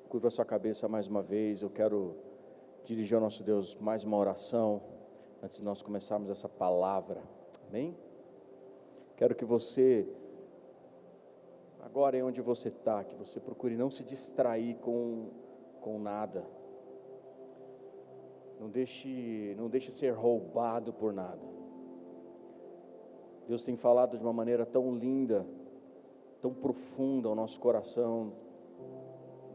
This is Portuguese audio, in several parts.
Curva sua cabeça mais uma vez. Eu quero dirigir ao nosso Deus mais uma oração antes de nós começarmos essa palavra. Amém? Quero que você, agora em onde você está, que você procure não se distrair com nada. Não deixe ser roubado por nada. Deus tem falado de uma maneira tão linda, tão profunda ao nosso coração,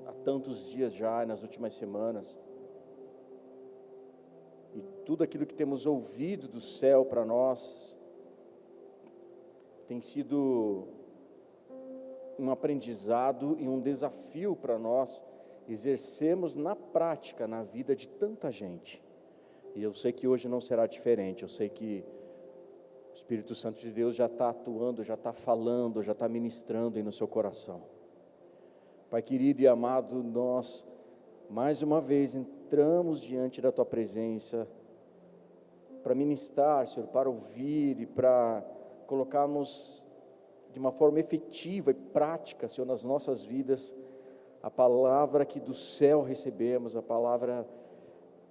há tantos dias já, nas últimas semanas. E tudo aquilo que temos ouvido do céu para nós tem sido um aprendizado e um desafio para nós exercermos na prática, na vida de tanta gente. E eu sei que hoje não será diferente. Eu sei que o Espírito Santo de Deus já está atuando, já está falando, já está ministrando aí no seu coração. Pai querido e amado, nós mais uma vez entramos diante da Tua presença para ministrar, Senhor, para ouvir e para colocarmos de uma forma efetiva e prática, Senhor, nas nossas vidas, a palavra que do céu recebemos, a palavra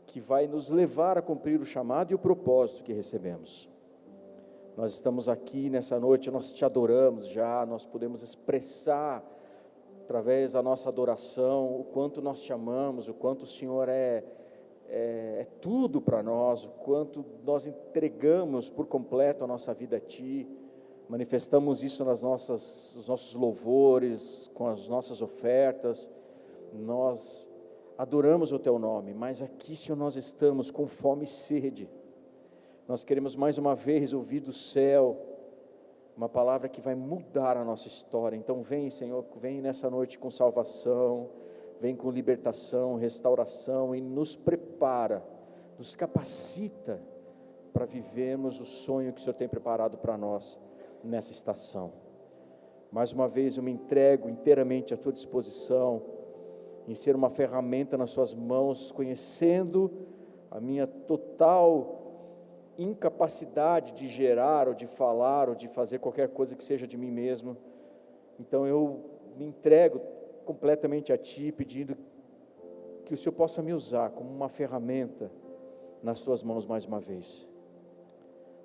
que vai nos levar a cumprir o chamado e o propósito que recebemos. Nós estamos aqui nessa noite, nós Te adoramos já, nós podemos expressar através da nossa adoração o quanto nós Te amamos, o quanto o Senhor é tudo para nós, o quanto nós entregamos por completo a nossa vida a Ti. Manifestamos isso nos nossos louvores, com as nossas ofertas, nós adoramos o Teu nome, mas aqui, Senhor, nós estamos com fome e sede. Nós queremos mais uma vez ouvir do céu uma palavra que vai mudar a nossa história. Então vem, Senhor, vem nessa noite com salvação, vem com libertação, restauração e nos prepara, nos capacita para vivermos o sonho que o Senhor tem preparado para nós nessa estação. Mais uma vez eu me entrego inteiramente à Tua disposição, em ser uma ferramenta nas Suas mãos, conhecendo a minha total incapacidade de gerar, ou de falar, ou de fazer qualquer coisa que seja de mim mesmo. Então eu me entrego completamente a Ti, pedindo que o Senhor possa me usar como uma ferramenta nas Tuas mãos mais uma vez.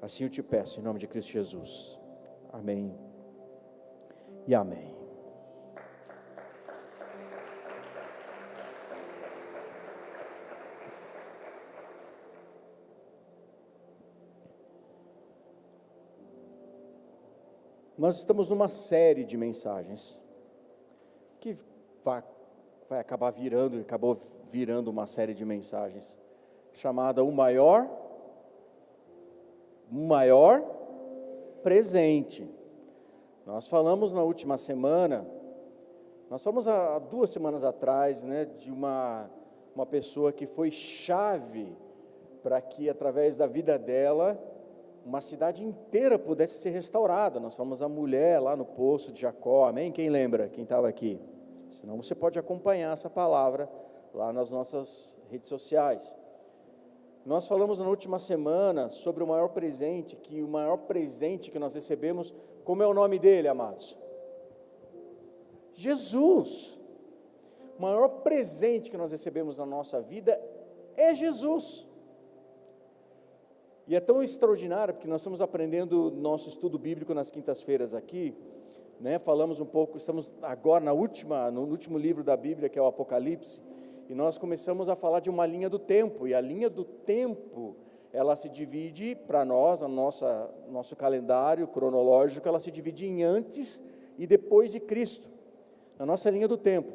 Assim eu Te peço, em nome de Cristo Jesus. Amém e amém. Nós estamos numa série de mensagens que vai acabar virando, acabou virando uma série de mensagens chamada O Maior Presente. Nós falamos na última semana, nós falamos há 2 semanas atrás, né, de uma pessoa que foi chave para que através da vida dela uma cidade inteira pudesse ser restaurada. Nós falamos a mulher lá no poço de Jacó, amém? Quem lembra? Quem estava aqui? Senão você pode acompanhar essa palavra lá nas nossas redes sociais. Nós falamos na última semana sobre o maior presente que nós recebemos, como é o nome dele, amados? Jesus. O maior presente que nós recebemos na nossa vida é Jesus. E é tão extraordinário, porque nós estamos aprendendo nosso estudo bíblico nas quintas-feiras aqui, né? Falamos um pouco, estamos agora no último livro da Bíblia, que é o Apocalipse, e nós começamos a falar de uma linha do tempo, e a linha do tempo, ela se divide para nós, nosso calendário cronológico, ela se divide em antes e depois de Cristo, na nossa linha do tempo,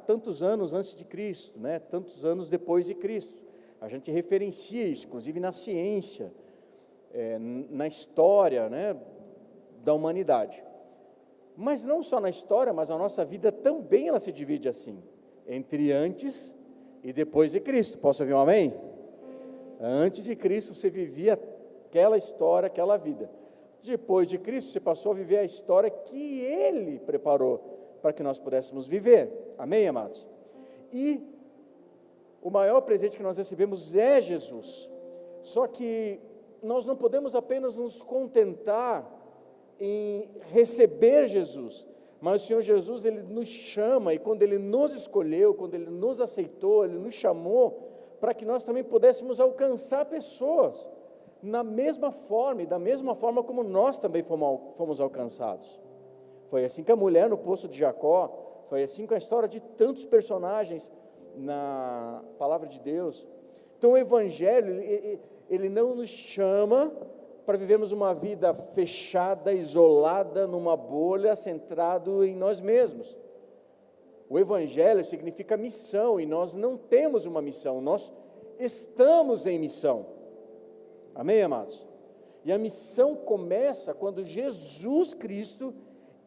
tantos anos antes de Cristo, né? Tantos anos depois de Cristo. A gente referencia isso, inclusive na ciência, na história, né, da humanidade. Mas não só na história, mas a nossa vida também ela se divide assim, entre antes e depois de Cristo. Posso ouvir um amém? Antes de Cristo você vivia aquela história, aquela vida. Depois de Cristo você passou a viver a história que Ele preparou para que nós pudéssemos viver. Amém, amados? E o maior presente que nós recebemos é Jesus. Só que nós não podemos apenas nos contentar em receber Jesus, Mas o Senhor Jesus, Ele nos chama, e quando Ele nos escolheu, quando Ele nos aceitou, Ele nos chamou para que nós também pudéssemos alcançar pessoas, na mesma forma, e da mesma forma como nós também fomos alcançados. Foi assim com a mulher no poço de Jacó, foi assim com a história de tantos personagens na palavra de Deus. Então o Evangelho, ele não nos chama para vivermos uma vida fechada, isolada, numa bolha, centrado em nós mesmos. O Evangelho significa missão, e nós não temos uma missão, nós estamos em missão. Amém, amados? E a missão começa quando Jesus Cristo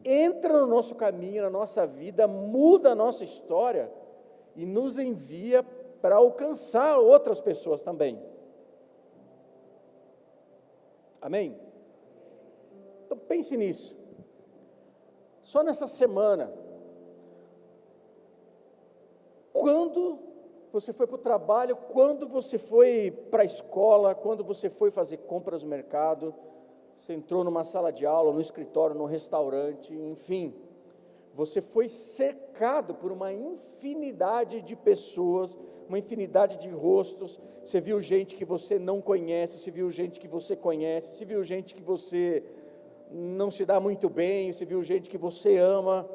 entra no nosso caminho, na nossa vida, muda a nossa história e nos envia para alcançar outras pessoas também. Amém? Então pense nisso. Só nessa semana, quando você foi para o trabalho, quando você foi para a escola, quando você foi fazer compras no mercado, você entrou numa sala de aula, no escritório, no restaurante, enfim, você foi cercado por uma infinidade de pessoas, uma infinidade de rostos. Você viu gente que você não conhece, você viu gente que você conhece, você viu gente que você não se dá muito bem, você viu gente que você ama.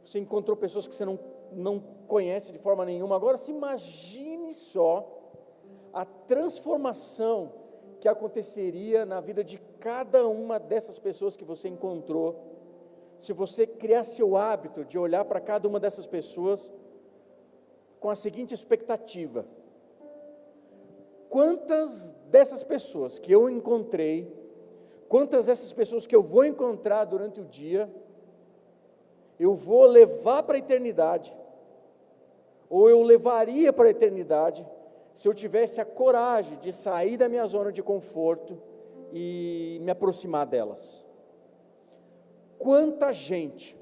Você encontrou pessoas que você não conhece de forma nenhuma. Agora se imagine só a transformação que aconteceria na vida de cada uma dessas pessoas que você encontrou, se você criasse o hábito de olhar para cada uma dessas pessoas com a seguinte expectativa: quantas dessas pessoas que eu encontrei, quantas dessas pessoas que eu vou encontrar durante o dia, eu vou levar para a eternidade, ou eu levaria para a eternidade, se eu tivesse a coragem de sair da minha zona de conforto e me aproximar delas. Quanta gente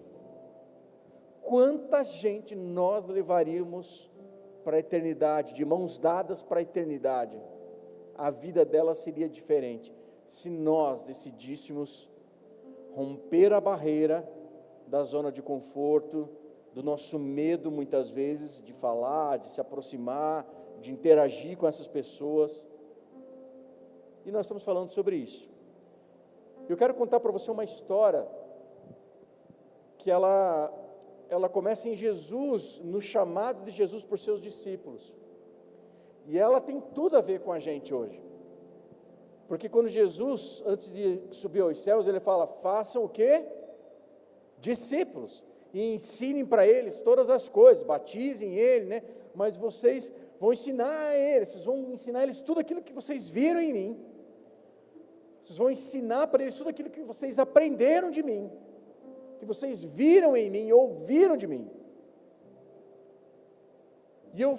nós levaríamos para a eternidade, de mãos dadas para a eternidade. A vida delas seria diferente, se nós decidíssemos romper a barreira da zona de conforto, do nosso medo muitas vezes de falar, de se aproximar, de interagir com essas pessoas. E nós estamos falando sobre isso. Eu quero contar para você uma história que ela começa em Jesus, no chamado de Jesus por seus discípulos. E ela tem tudo a ver com a gente hoje. Porque quando Jesus, antes de subir aos céus, ele fala: façam o quê? Discípulos. E ensinem para eles todas as coisas, batizem ele, né? Mas vocês vão ensinar a eles, vocês vão ensinar a eles tudo aquilo que vocês viram em mim. Vocês vão ensinar para eles tudo aquilo que vocês aprenderam de mim, que vocês viram em mim, ouviram de mim. E eu,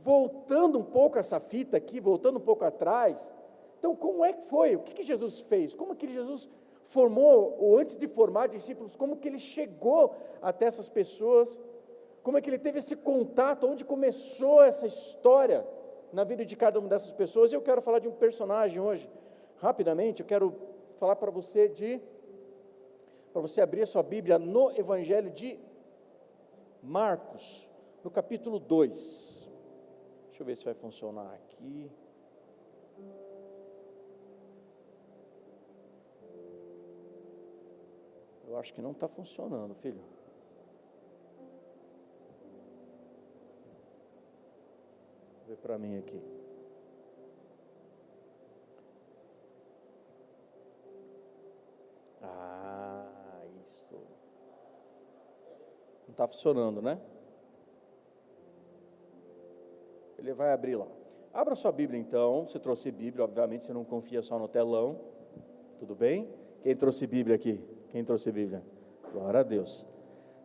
voltando um pouco essa fita aqui, voltando um pouco atrás, então como é que foi? O que Jesus fez? Como é que Jesus formou, ou antes de formar discípulos, como que ele chegou até essas pessoas? Como é que ele teve esse contato? Onde começou essa história na vida de cada uma dessas pessoas? E eu quero falar de um personagem hoje. Rapidamente, eu quero falar para você abrir a sua Bíblia no Evangelho de Marcos, no capítulo 2. Deixa eu ver se vai funcionar aqui. Eu acho que não está funcionando, filho. Vê para mim aqui. Isso. Não está funcionando, né? Ele vai abrir lá. Abra sua Bíblia então. Você trouxe Bíblia, obviamente você não confia só no telão. Tudo bem? Quem trouxe Bíblia aqui? Quem trouxe Bíblia? Glória a Deus.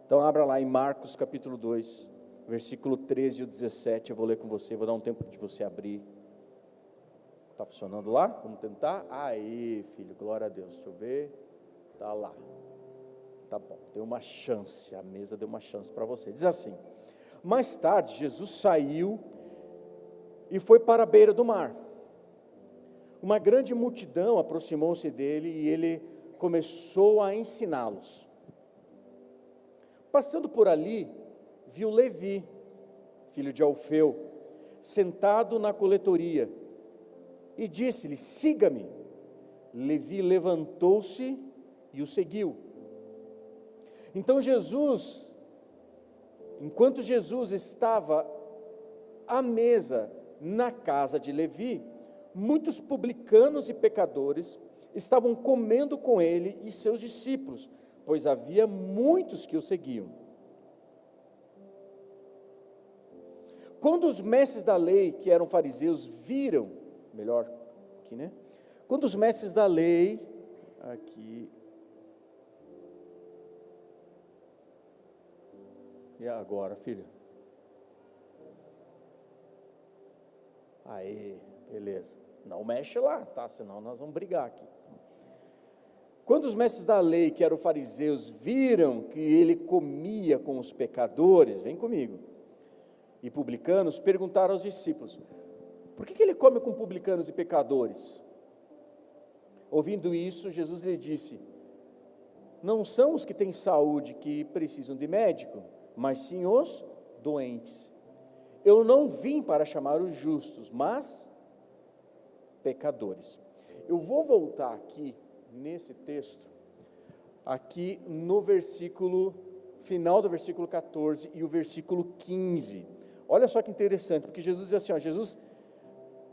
Então abra lá em Marcos capítulo 2, versículo 13 e 17, eu vou ler com você, vou dar um tempo de você abrir. Está funcionando lá? Vamos tentar? Aí, filho, glória a Deus. Deixa eu ver. Está lá. Tá bom, deu uma chance, a mesa deu uma chance para você. Diz assim: mais tarde, Jesus saiu e foi para a beira do mar. Uma grande multidão aproximou-se dele e ele começou a ensiná-los. Passando por ali, viu Levi, filho de Alfeu, sentado na coletoria, e disse-lhe: siga-me. Levi levantou-se e o seguiu. Então enquanto Jesus estava à mesa na casa de Levi, muitos publicanos e pecadores estavam comendo com ele e seus discípulos, pois havia muitos que o seguiam. Quando os mestres da lei, que eram fariseus, viram, melhor aqui, né? Quando os mestres da lei, aqui, e agora, filho? Aí, beleza. Não mexe lá, tá? Senão nós vamos brigar aqui. Quando os mestres da lei, que eram fariseus, viram que ele comia com os pecadores, vem comigo, e publicanos, perguntaram aos discípulos: por que ele come com publicanos e pecadores? Ouvindo isso, Jesus lhe disse: não são os que têm saúde que precisam de médico, mas sim os doentes. Eu não vim para chamar os justos, mas pecadores. Eu vou voltar aqui nesse texto, aqui no final do versículo 14 e o versículo 15. Olha só que interessante, porque Jesus diz assim, Jesus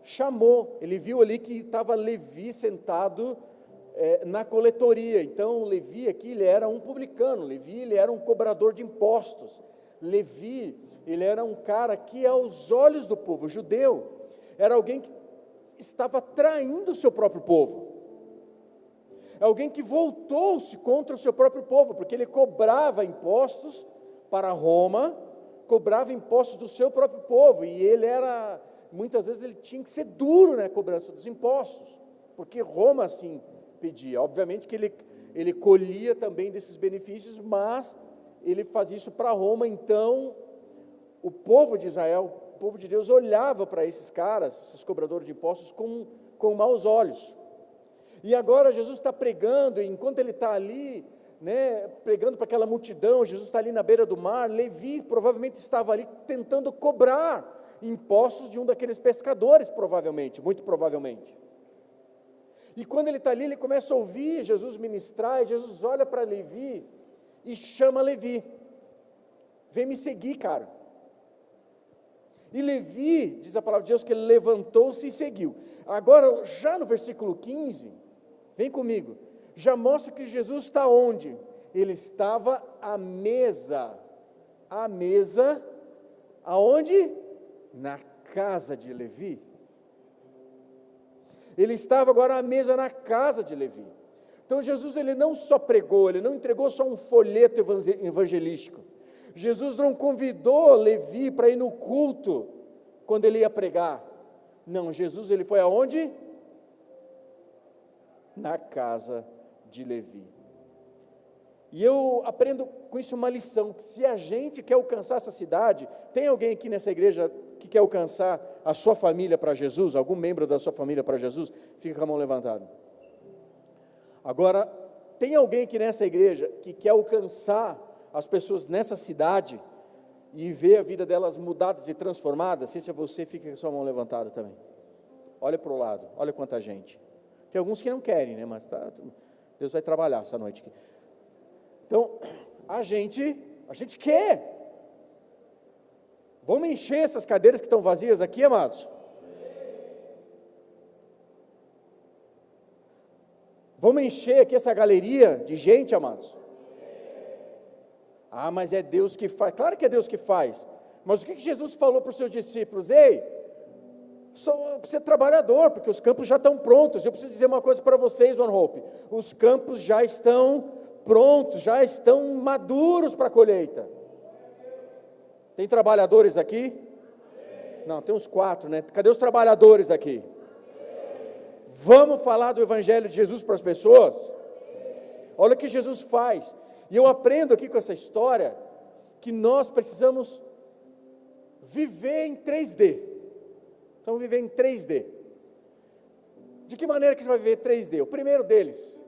chamou, ele viu ali que estava Levi sentado na coletoria. Então Levi aqui, ele era um publicano, Levi ele era um cobrador de impostos, Levi ele era um cara que aos olhos do povo judeu, era alguém que estava traindo o seu próprio povo, alguém que voltou-se contra o seu próprio povo, porque ele cobrava impostos para Roma, cobrava impostos do seu próprio povo, e ele era, muitas vezes ele tinha que ser duro na cobrança dos impostos, porque Roma assim pedia. Obviamente que ele colhia também desses benefícios, mas ele fazia isso para Roma. Então o povo de Israel, o povo de Deus, olhava para esses caras, esses cobradores de impostos, com maus olhos. E agora Jesus está pregando, e enquanto ele está ali, né, pregando para aquela multidão, Jesus está ali na beira do mar, Levi provavelmente estava ali tentando cobrar impostos de um daqueles pescadores, provavelmente, muito provavelmente. E quando ele está ali, ele começa a ouvir Jesus ministrar, e Jesus olha para Levi e chama Levi: vem me seguir, cara. E Levi, diz a palavra de Deus, que ele levantou-se e seguiu. Agora, já no versículo 15, vem comigo, já mostra que Jesus está onde? Ele estava à mesa, aonde? Na casa de Levi. Ele estava agora à mesa na casa de Levi. Então Jesus, ele não só pregou, ele não entregou só um folheto evangelístico. Jesus não convidou Levi para ir no culto quando ele ia pregar. Não, Jesus ele foi aonde? Na casa de Levi. E eu aprendo com isso uma lição, que se a gente quer alcançar essa cidade, tem alguém aqui nessa igreja que quer alcançar a sua família para Jesus, algum membro da sua família para Jesus? Fica com a mão levantada. Agora, tem alguém aqui nessa igreja que quer alcançar as pessoas nessa cidade e ver a vida delas mudadas e transformadas? Se é você, fica com a sua mão levantada também. Olha para o lado, olha quanta gente. Tem alguns que não querem, né? Mas Deus vai trabalhar essa noite aqui. Então, a gente quer. Vamos encher essas cadeiras que estão vazias aqui, amados? Vamos encher aqui essa galeria de gente, amados? Ah, mas é Deus que faz. Claro que é Deus que faz. Mas o que Jesus falou para os seus discípulos? Ei, só ser trabalhador, porque os campos já estão prontos. Eu preciso dizer uma coisa para vocês, One Hope. Os campos já estão prontos, já estão maduros para a colheita. Tem trabalhadores aqui? Não, tem uns 4, né? Cadê os trabalhadores aqui? Vamos falar do Evangelho de Jesus para as pessoas? Olha o que Jesus faz. E eu aprendo aqui com essa história que nós precisamos viver em 3D. Então, viver em 3D. De que maneira que você vai viver 3D? O primeiro deles,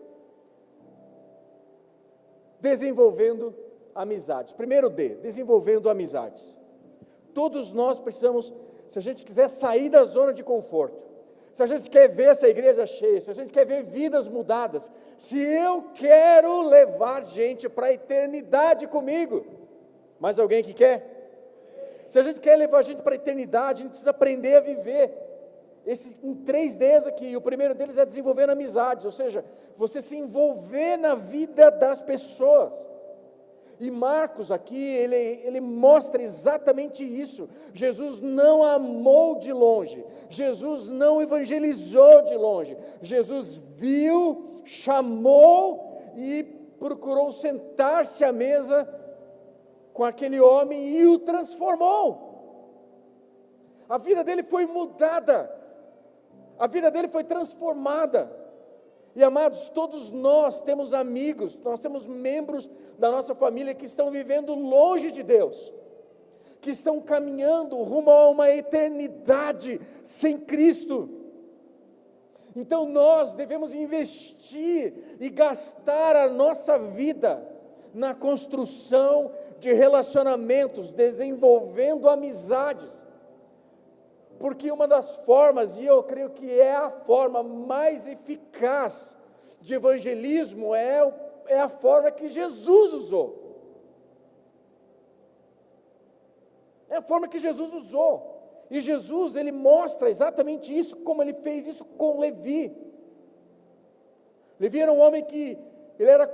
desenvolvendo amizades. Primeiro D, desenvolvendo amizades. Todos nós precisamos, se a gente quiser sair da zona de conforto, se a gente quer ver essa igreja cheia, se a gente quer ver vidas mudadas, se eu quero levar gente para a eternidade comigo, mais alguém que quer? Se a gente quer levar gente para a eternidade, a gente precisa aprender a viver em 3 Ds aqui. O primeiro deles é desenvolvendo amizades, ou seja, você se envolver na vida das pessoas. E Marcos aqui, ele mostra exatamente isso. Jesus não amou de longe, Jesus não evangelizou de longe, Jesus viu, chamou e procurou sentar-se à mesa com aquele homem e o transformou. A vida dele foi mudada, a vida dele foi transformada. E amados, todos nós temos amigos, nós temos membros da nossa família que estão vivendo longe de Deus, que estão caminhando rumo a uma eternidade sem Cristo. Então nós devemos investir e gastar a nossa vida na construção de relacionamentos, desenvolvendo amizades. Porque uma das formas, e eu creio que é a forma mais eficaz de evangelismo, é a forma que Jesus usou. É a forma que Jesus usou. E Jesus, ele mostra exatamente isso, como ele fez isso com Levi. Levi era um homem que, ele era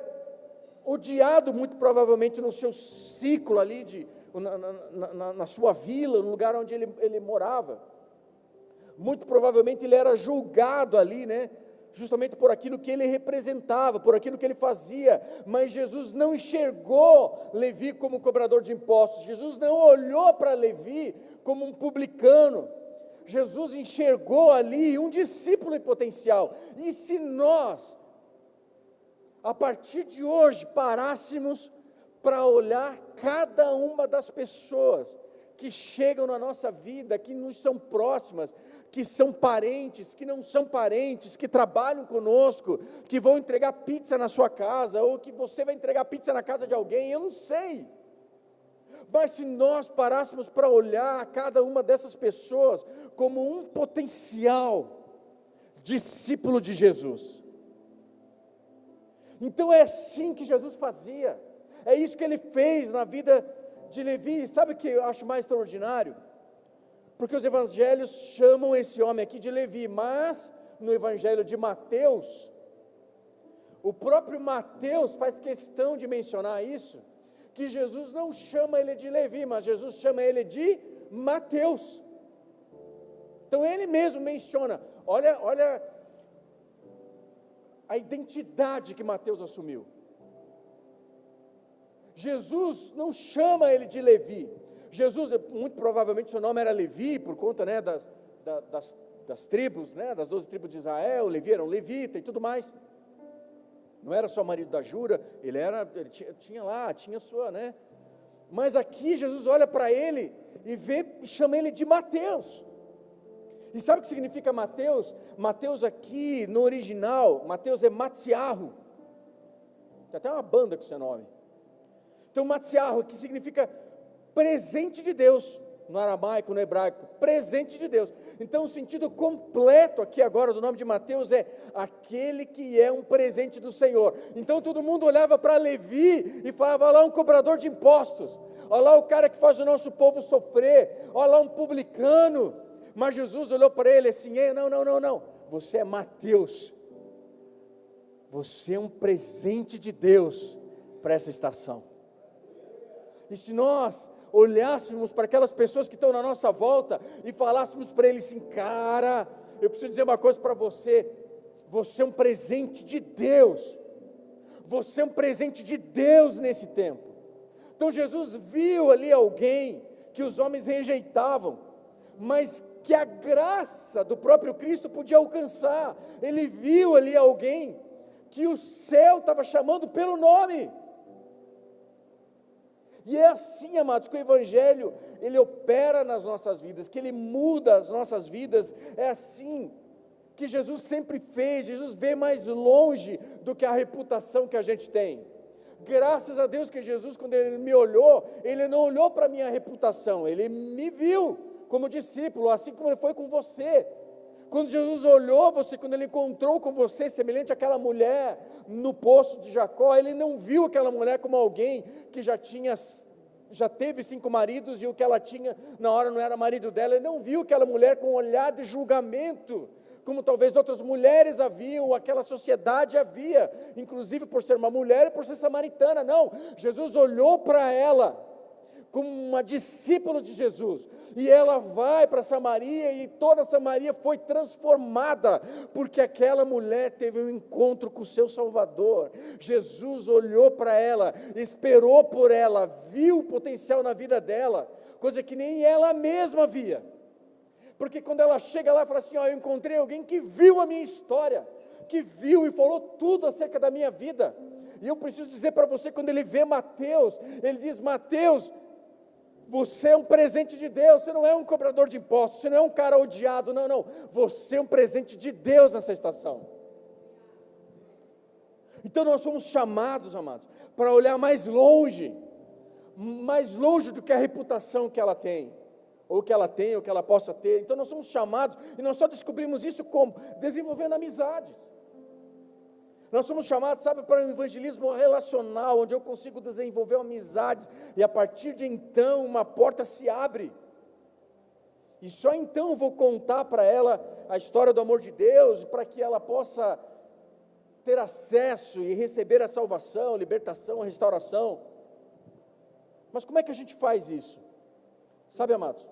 odiado muito provavelmente no seu ciclo ali, na sua vila, no lugar onde ele morava. Muito provavelmente ele era julgado ali, justamente por aquilo que ele representava, por aquilo que ele fazia, mas Jesus não enxergou Levi como cobrador de impostos, Jesus não olhou para Levi como um publicano, Jesus enxergou ali um discípulo em potencial. E se nós, a partir de hoje, parássemos para olhar cada uma das pessoas que chegam na nossa vida, que nos são próximas, que são parentes, que não são parentes, que trabalham conosco, que vão entregar pizza na sua casa, ou que você vai entregar pizza na casa de alguém, eu não sei. Mas se nós parássemos para olhar cada uma dessas pessoas como um potencial discípulo de Jesus. Então é assim que Jesus fazia, é isso que ele fez na vida de Levi. Sabe o que eu acho mais extraordinário? Porque os evangelhos chamam esse homem aqui de Levi, mas no evangelho de Mateus, o próprio Mateus faz questão de mencionar isso, que Jesus não chama ele de Levi, mas Jesus chama ele de Mateus. Então ele mesmo menciona, olha a identidade que Mateus assumiu. Jesus não chama ele de Levi. Jesus, muito provavelmente seu nome era Levi, por conta das tribos, das 12 tribos de Israel. Levi era um levita e tudo mais. Não era só marido da Jura, ele tinha sua, Mas aqui Jesus olha para ele e chama ele de Mateus. E sabe o que significa Mateus? Mateus aqui, no original, Mateus é Matsiarro. Tem até uma banda com esse nome. Então, Matsiarro, que significa presente de Deus, no aramaico, no hebraico, presente de Deus. Então, o sentido completo aqui agora do nome de Mateus é aquele que é um presente do Senhor. Então, todo mundo olhava para Levi e falava, olha lá um cobrador de impostos, olha lá o cara que faz o nosso povo sofrer, olha lá um publicano. Mas Jesus olhou para ele assim, não, você é Mateus, você é um presente de Deus para essa estação. E se nós olhássemos para aquelas pessoas que estão na nossa volta e falássemos para eles assim, cara, eu preciso dizer uma coisa para você, você é um presente de Deus, você é um presente de Deus nesse tempo. Então Jesus viu ali alguém que os homens rejeitavam, mas que a graça do próprio Cristo podia alcançar. Ele viu ali alguém que o céu estava chamando pelo nome. E é assim, amados, que o Evangelho, ele opera nas nossas vidas, que ele muda as nossas vidas. É assim que Jesus sempre fez. Jesus vê mais longe do que a reputação que a gente tem. Graças a Deus que Jesus, quando Ele me olhou, Ele não olhou para a minha reputação, Ele me viu como discípulo, assim como Ele foi com você. Quando Jesus olhou você, quando Ele encontrou com você, semelhante àquela mulher no poço de Jacó, Ele não viu aquela mulher como alguém que já teve 5 maridos e o que ela tinha na hora não era marido dela. Ele não viu aquela mulher com um olhar de julgamento, como talvez outras mulheres haviam, ou aquela sociedade havia, inclusive por ser uma mulher e por ser samaritana. Não, Jesus olhou para ela como uma discípula de Jesus, e ela vai para Samaria, e toda Samaria foi transformada, porque aquela mulher teve um encontro com o seu Salvador. Jesus olhou para ela, esperou por ela, viu o potencial na vida dela, coisa que nem ela mesma via, porque quando ela chega lá e fala assim, eu encontrei alguém que viu a minha história, que viu e falou tudo acerca da minha vida, e eu preciso dizer para você, quando ele vê Mateus, ele diz, Mateus, você é um presente de Deus, você não é um cobrador de impostos, você não é um cara odiado, não, você é um presente de Deus nessa estação. Então nós somos chamados, amados, para olhar mais longe do que a reputação que ela tem, ou que ela possa ter. Então nós somos chamados, e nós só descobrimos isso como? Desenvolvendo amizades. Nós somos chamados, para um evangelismo relacional, onde eu consigo desenvolver amizades, e a partir de então, uma porta se abre, e só então eu vou contar para ela a história do amor de Deus, para que ela possa ter acesso e receber a salvação, a libertação, a restauração. Mas como é que a gente faz isso? Sabe, amados,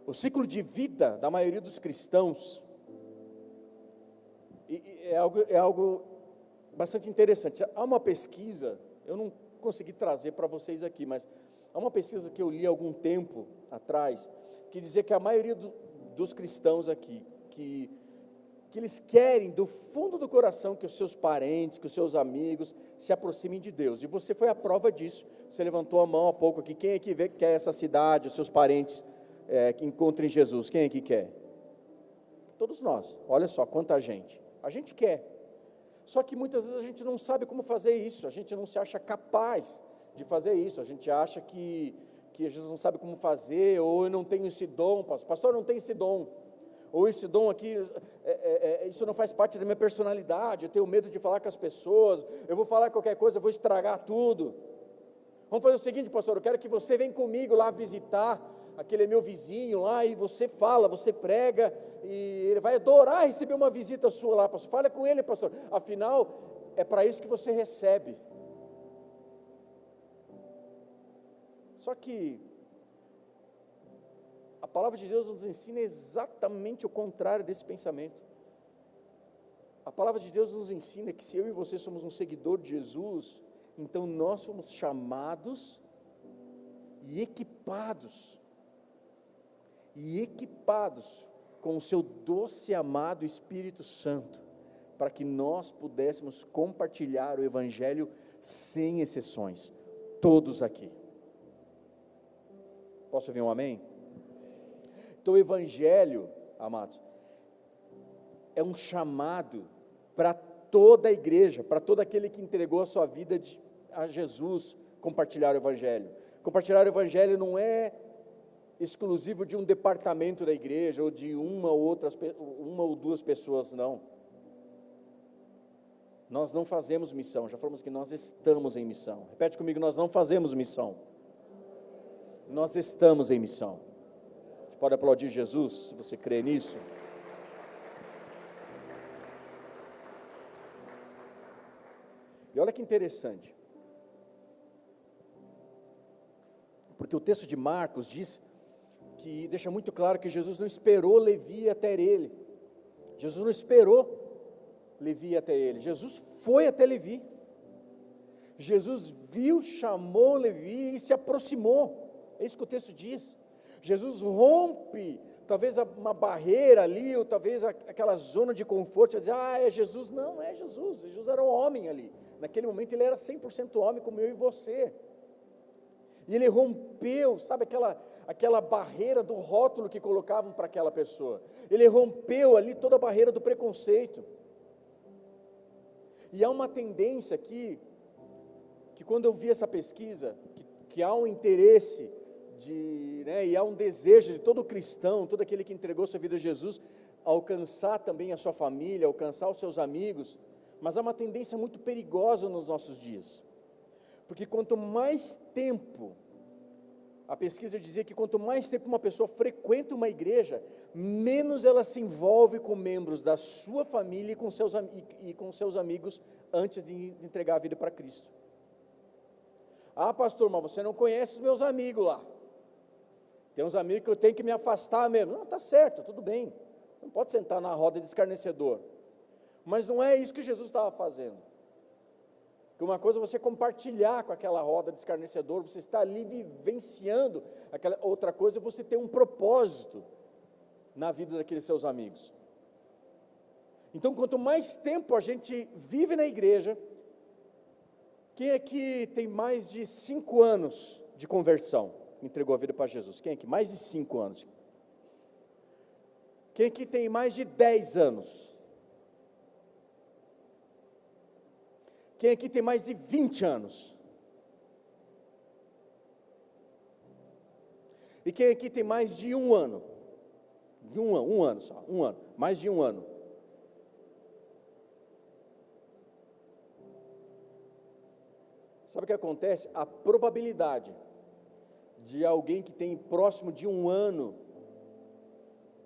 o ciclo de vida da maioria dos cristãos, é algo bastante interessante. Há uma pesquisa, eu não consegui trazer para vocês aqui, mas há uma pesquisa que eu li há algum tempo atrás, que dizia que a maioria dos cristãos aqui, que eles querem do fundo do coração que os seus parentes, que os seus amigos se aproximem de Deus, e você foi a prova disso. Você levantou a mão há pouco aqui. Quem aqui quer essa cidade, os seus parentes que encontrem Jesus? Quem aqui quer? Todos nós. Olha só quanta gente. A gente quer, só que muitas vezes a gente não sabe como fazer isso, a gente não se acha capaz de fazer isso, a gente acha que a gente não sabe como fazer, ou eu não tenho esse dom, pastor, eu não tenho esse dom, ou esse dom aqui, isso não faz parte da minha personalidade, eu tenho medo de falar com as pessoas, eu vou falar qualquer coisa, eu vou estragar tudo. Vamos fazer o seguinte, pastor, eu quero que você venha comigo lá visitar, aquele é meu vizinho lá, e você fala, você prega, e ele vai adorar receber uma visita sua lá, pastor. Fala com ele, pastor, afinal, é para isso que você recebe. Só que a palavra de Deus nos ensina exatamente o contrário desse pensamento. A palavra de Deus nos ensina que se eu e você somos um seguidor de Jesus, então nós somos chamados e equipados com o seu doce e amado Espírito Santo, para que nós pudéssemos compartilhar o Evangelho sem exceções, todos aqui. Posso ouvir um amém? Então o Evangelho, amados, é um chamado para toda a igreja, para todo aquele que entregou a sua vida a Jesus, compartilhar o Evangelho. Compartilhar o Evangelho não é exclusivo de um departamento da igreja, ou de uma ou duas pessoas, não. Nós não fazemos missão, já falamos que nós estamos em missão. Repete comigo, nós não fazemos missão. Nós estamos em missão. Você pode aplaudir Jesus, se você crê nisso. E olha que interessante, porque o texto de Marcos diz que deixa muito claro que Jesus não esperou Levi até ele. Jesus não esperou Levi até ele. Jesus foi até Levi. Jesus viu, chamou Levi e se aproximou. É isso que o texto diz. Jesus rompe, talvez uma barreira ali, ou talvez aquela zona de conforto, dizer, é Jesus. Não é Jesus. Jesus era um homem ali. Naquele momento ele era 100% homem como eu e você. E ele rompeu, sabe aquela barreira do rótulo que colocavam para aquela pessoa. Ele rompeu ali toda a barreira do preconceito. E há uma tendência aqui, que quando eu vi essa pesquisa, que há um interesse e há um desejo de todo cristão, todo aquele que entregou sua vida a Jesus, alcançar também a sua família, alcançar os seus amigos, mas há uma tendência muito perigosa nos nossos dias, porque quanto mais tempo, a pesquisa dizia que quanto mais tempo uma pessoa frequenta uma igreja, menos ela se envolve com membros da sua família e com seus amigos antes de entregar a vida para Cristo. Ah, pastor, mas você não conhece os meus amigos lá. Tem uns amigos que eu tenho que me afastar mesmo. Não, está certo, tudo bem. Não pode sentar na roda de escarnecedor. Mas não é isso que Jesus estava fazendo. Porque uma coisa é você compartilhar com aquela roda de escarnecedor, você está ali vivenciando, outra coisa é você ter um propósito na vida daqueles seus amigos. Então, quanto mais tempo a gente vive na igreja, quem aqui tem mais de 5 anos de conversão, entregou a vida para Jesus? Quem aqui? Mais de 5 anos. Quem aqui tem mais de 10 anos? Quem aqui tem mais de 20 anos? E quem aqui tem mais de 1 ano? De um ano só, 1 ano, mais de 1 ano. Sabe o que acontece? A probabilidade de alguém que tem próximo de 1 ano,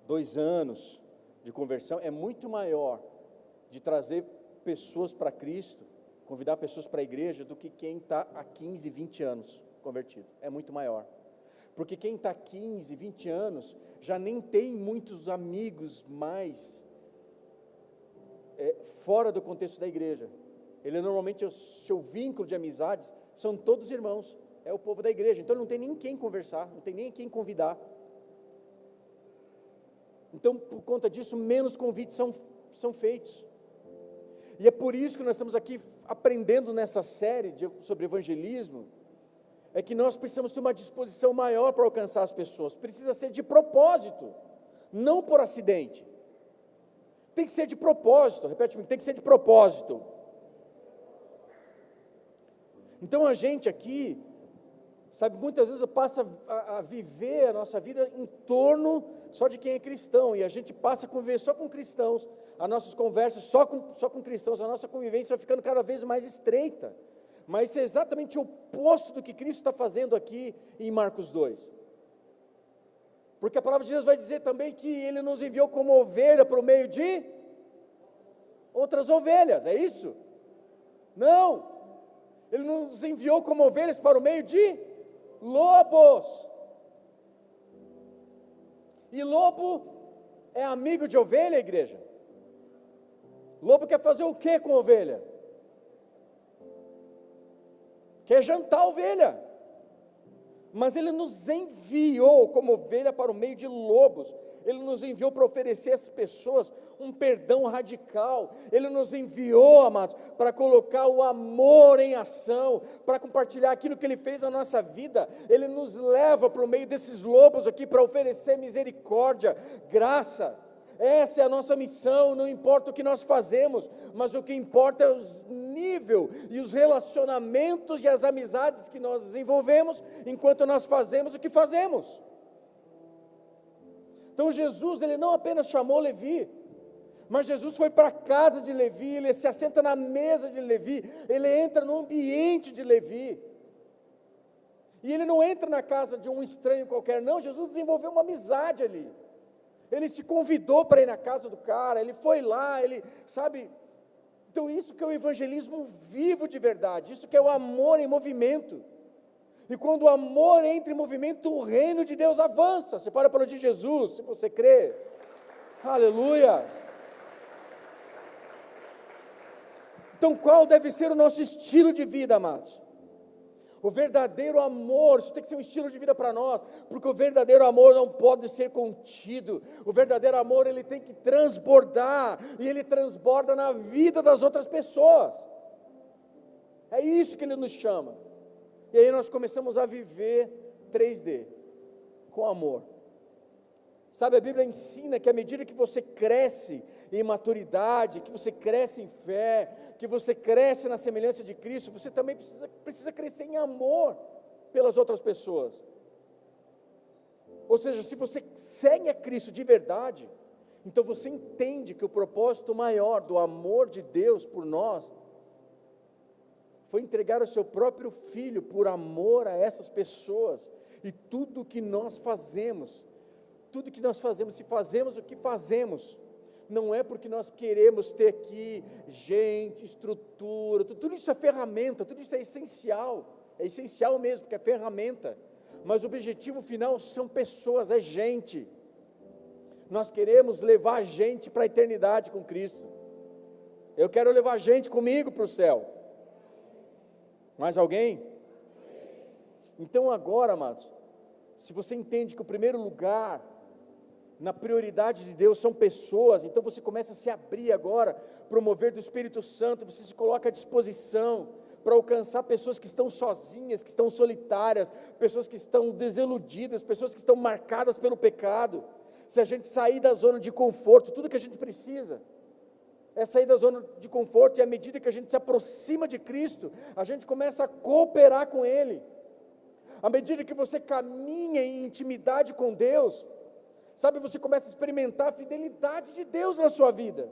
2 anos de conversão, é muito maior de trazer pessoas para Cristo, convidar pessoas para a igreja, do que quem está há 15, 20 anos convertido. É muito maior. Porque quem está há 15, 20 anos, já nem tem muitos amigos mais fora do contexto da igreja. Ele normalmente, o seu vínculo de amizades, são todos irmãos, é o povo da igreja. Então não tem nem quem conversar, não tem nem quem convidar. Então, por conta disso, menos convites são feitos. E é por isso que nós estamos aqui aprendendo nessa série sobre evangelismo, é que nós precisamos ter uma disposição maior para alcançar as pessoas. Precisa ser de propósito, não por acidente. Tem que ser de propósito, repete comigo, tem que ser de propósito. Então a gente aqui, sabe, muitas vezes passa a viver a nossa vida em torno só de quem é cristão, e a gente passa a conviver só com cristãos, as nossas conversas só com cristãos, a nossa convivência vai ficando cada vez mais estreita, mas isso é exatamente o oposto do que Cristo está fazendo aqui em Marcos 2, porque a palavra de Deus vai dizer também que Ele nos enviou como ovelha para o meio de outras ovelhas, é isso? Não, Ele nos enviou como ovelhas para o meio de lobos. E lobo é amigo de ovelha, igreja? Lobo quer fazer o que com ovelha? Quer jantar a ovelha. Mas Ele nos enviou como ovelha para o meio de lobos. Ele nos enviou para oferecer às pessoas um perdão radical. Ele nos enviou, amados, para colocar o amor em ação, para compartilhar aquilo que Ele fez na nossa vida. Ele nos leva para o meio desses lobos aqui para oferecer misericórdia, graça. Essa é a nossa missão, não importa o que nós fazemos, mas o que importa é o nível e os relacionamentos e as amizades que nós desenvolvemos enquanto nós fazemos o que fazemos. Então Jesus, Ele não apenas chamou Levi, mas Jesus foi para a casa de Levi, Ele se assenta na mesa de Levi, Ele entra no ambiente de Levi, e Ele não entra na casa de um estranho qualquer, não, Jesus desenvolveu uma amizade ali, Ele se convidou para ir na casa do cara, Ele foi lá, Ele, sabe, então isso que é o evangelismo vivo de verdade, isso que é o amor em movimento. E quando o amor entra em movimento, o reino de Deus avança. Você pode aplaudir Jesus, se você crê. Aleluia. Então qual deve ser o nosso estilo de vida, amados? O verdadeiro amor, isso tem que ser um estilo de vida para nós, porque o verdadeiro amor não pode ser contido. O verdadeiro amor, ele tem que transbordar, e ele transborda na vida das outras pessoas. É isso que Ele nos chama. E aí nós começamos a viver 3D, com amor. Sabe, a Bíblia ensina que à medida que você cresce em maturidade, que você cresce em fé, que você cresce na semelhança de Cristo, você também precisa crescer em amor pelas outras pessoas. Ou seja, se você segue a Cristo de verdade, então você entende que o propósito maior do amor de Deus por nós foi entregar o seu próprio Filho por amor a essas pessoas. E tudo que nós fazemos, se fazemos o que fazemos, não é porque nós queremos ter aqui gente, estrutura, tudo isso é ferramenta, tudo isso é essencial mesmo, porque é ferramenta, mas o objetivo final são pessoas, é gente. Nós queremos levar gente para a eternidade com Cristo. Eu quero levar gente comigo para o céu. Mais alguém? Então agora, amados, se você entende que o primeiro lugar na prioridade de Deus são pessoas, então você começa a se abrir agora para o mover do Espírito Santo, você se coloca à disposição para alcançar pessoas que estão sozinhas, que estão solitárias, pessoas que estão desiludidas, pessoas que estão marcadas pelo pecado. Se a gente sair da zona de conforto, tudo que a gente precisa é sair da zona de conforto, e à medida que a gente se aproxima de Cristo, a gente começa a cooperar com Ele. À medida que você caminha em intimidade com Deus, sabe, você começa a experimentar a fidelidade de Deus na sua vida.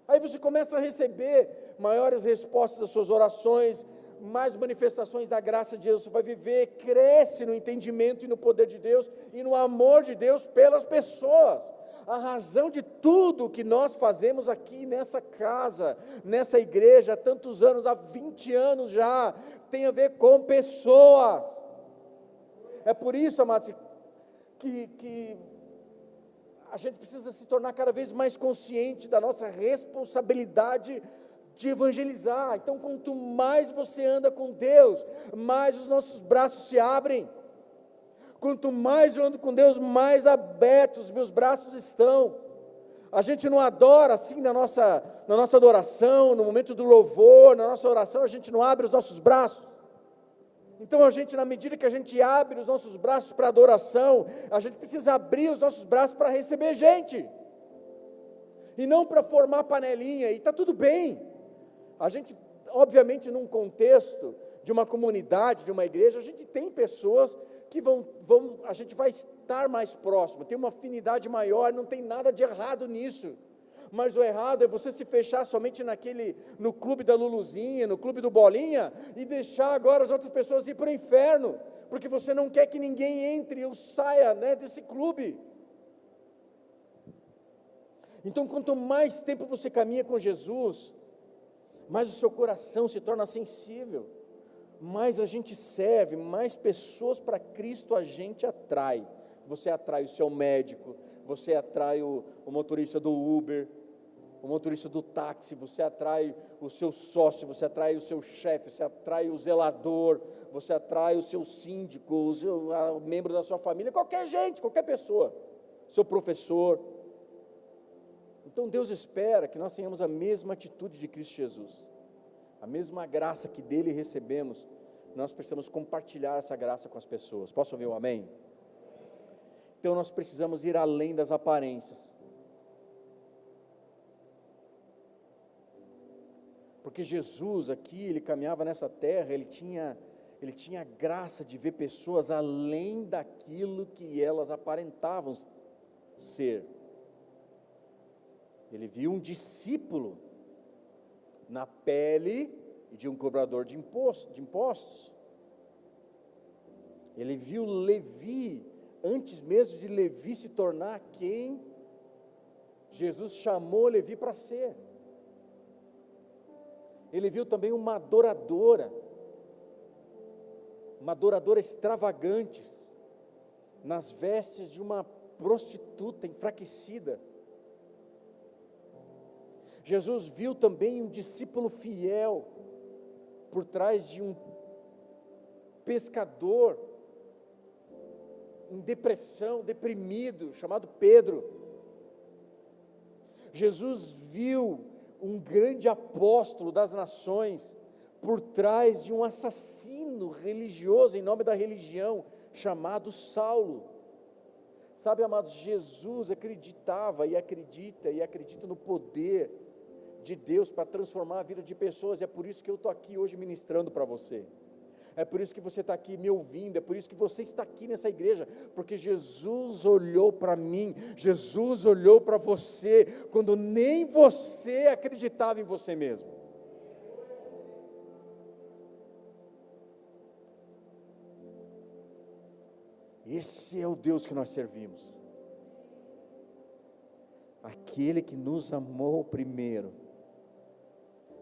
Aí você começa a receber maiores respostas às suas orações, mais manifestações da graça de Deus. Você vai viver, cresce no entendimento e no poder de Deus e no amor de Deus pelas pessoas. A razão de tudo que nós fazemos aqui nessa casa, nessa igreja, há tantos anos, há 20 anos já, tem a ver com pessoas. É por isso, amados, que a gente precisa se tornar cada vez mais consciente da nossa responsabilidade de evangelizar. Então, quanto mais você anda com Deus, mais os nossos braços se abrem. Quanto mais eu ando com Deus, mais abertos os meus braços estão. A gente não adora assim na nossa adoração, no momento do louvor, na nossa oração, a gente não abre os nossos braços. Então a gente, na medida que a gente abre os nossos braços para adoração, a gente precisa abrir os nossos braços para receber gente. E não para formar panelinha, e está tudo bem. A gente, obviamente, num contexto de uma comunidade, de uma igreja, a gente tem pessoas que a gente vai estar mais próximo, tem uma afinidade maior, não tem nada de errado nisso. Mas o errado é você se fechar somente no clube da Luluzinha, no clube do Bolinha, e deixar agora as outras pessoas ir para o inferno, porque você não quer que ninguém entre ou saia, desse clube. Então, quanto mais tempo você caminha com Jesus, mais o seu coração se torna sensível, mais a gente serve, mais pessoas para Cristo a gente atrai. Você atrai o seu médico, você atrai o motorista do Uber, o motorista do táxi, você atrai o seu sócio, você atrai o seu chefe, você atrai o zelador, você atrai o seu síndico, o membro da sua família, qualquer gente, qualquer pessoa, seu professor. Então Deus espera que nós tenhamos a mesma atitude de Cristo Jesus, a mesma graça que dele recebemos. Nós precisamos compartilhar essa graça com as pessoas. Posso ouvir um amém? Então nós precisamos ir além das aparências, porque Jesus aqui, ele caminhava nessa terra, ele tinha a graça de ver pessoas além daquilo que elas aparentavam ser. Ele viu um discípulo na pele de um cobrador de impostos. Ele viu Levi, antes mesmo de Levi se tornar quem Jesus chamou Levi para ser. Ele viu também uma adoradora extravagante, nas vestes de uma prostituta enfraquecida. Jesus viu também um discípulo fiel por trás de um pescador em depressão, deprimido, chamado Pedro. Jesus viu um grande apóstolo das nações por trás de um assassino religioso em nome da religião, chamado Saulo. Sabe, amados, Jesus acreditava e acredita no poder de Deus para transformar a vida de pessoas, e é por isso que eu estou aqui hoje ministrando para você. É por isso que você está aqui me ouvindo, é por isso que você está aqui nessa igreja, porque Jesus olhou para mim, Jesus olhou para você, quando nem você acreditava em você mesmo. Esse é o Deus que nós servimos, aquele que nos amou primeiro,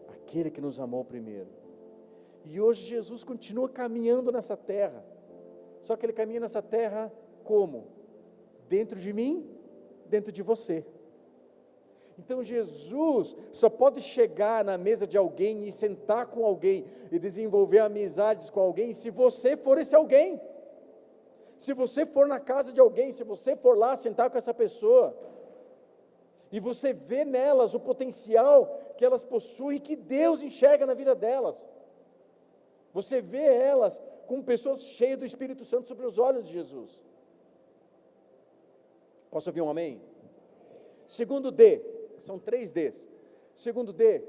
aquele que nos amou primeiro. E hoje Jesus continua caminhando nessa terra, só que Ele caminha nessa terra como? Dentro de mim, dentro de você. Então Jesus só pode chegar na mesa de alguém e sentar com alguém e desenvolver amizades com alguém se você for esse alguém. Se você for na casa de alguém, se você for lá sentar com essa pessoa, e você vê nelas o potencial que elas possuem, que Deus enxerga na vida delas. Você vê elas como pessoas cheias do Espírito Santo sobre os olhos de Jesus. Posso ouvir um amém? Segundo D, são 3 Ds. Segundo D,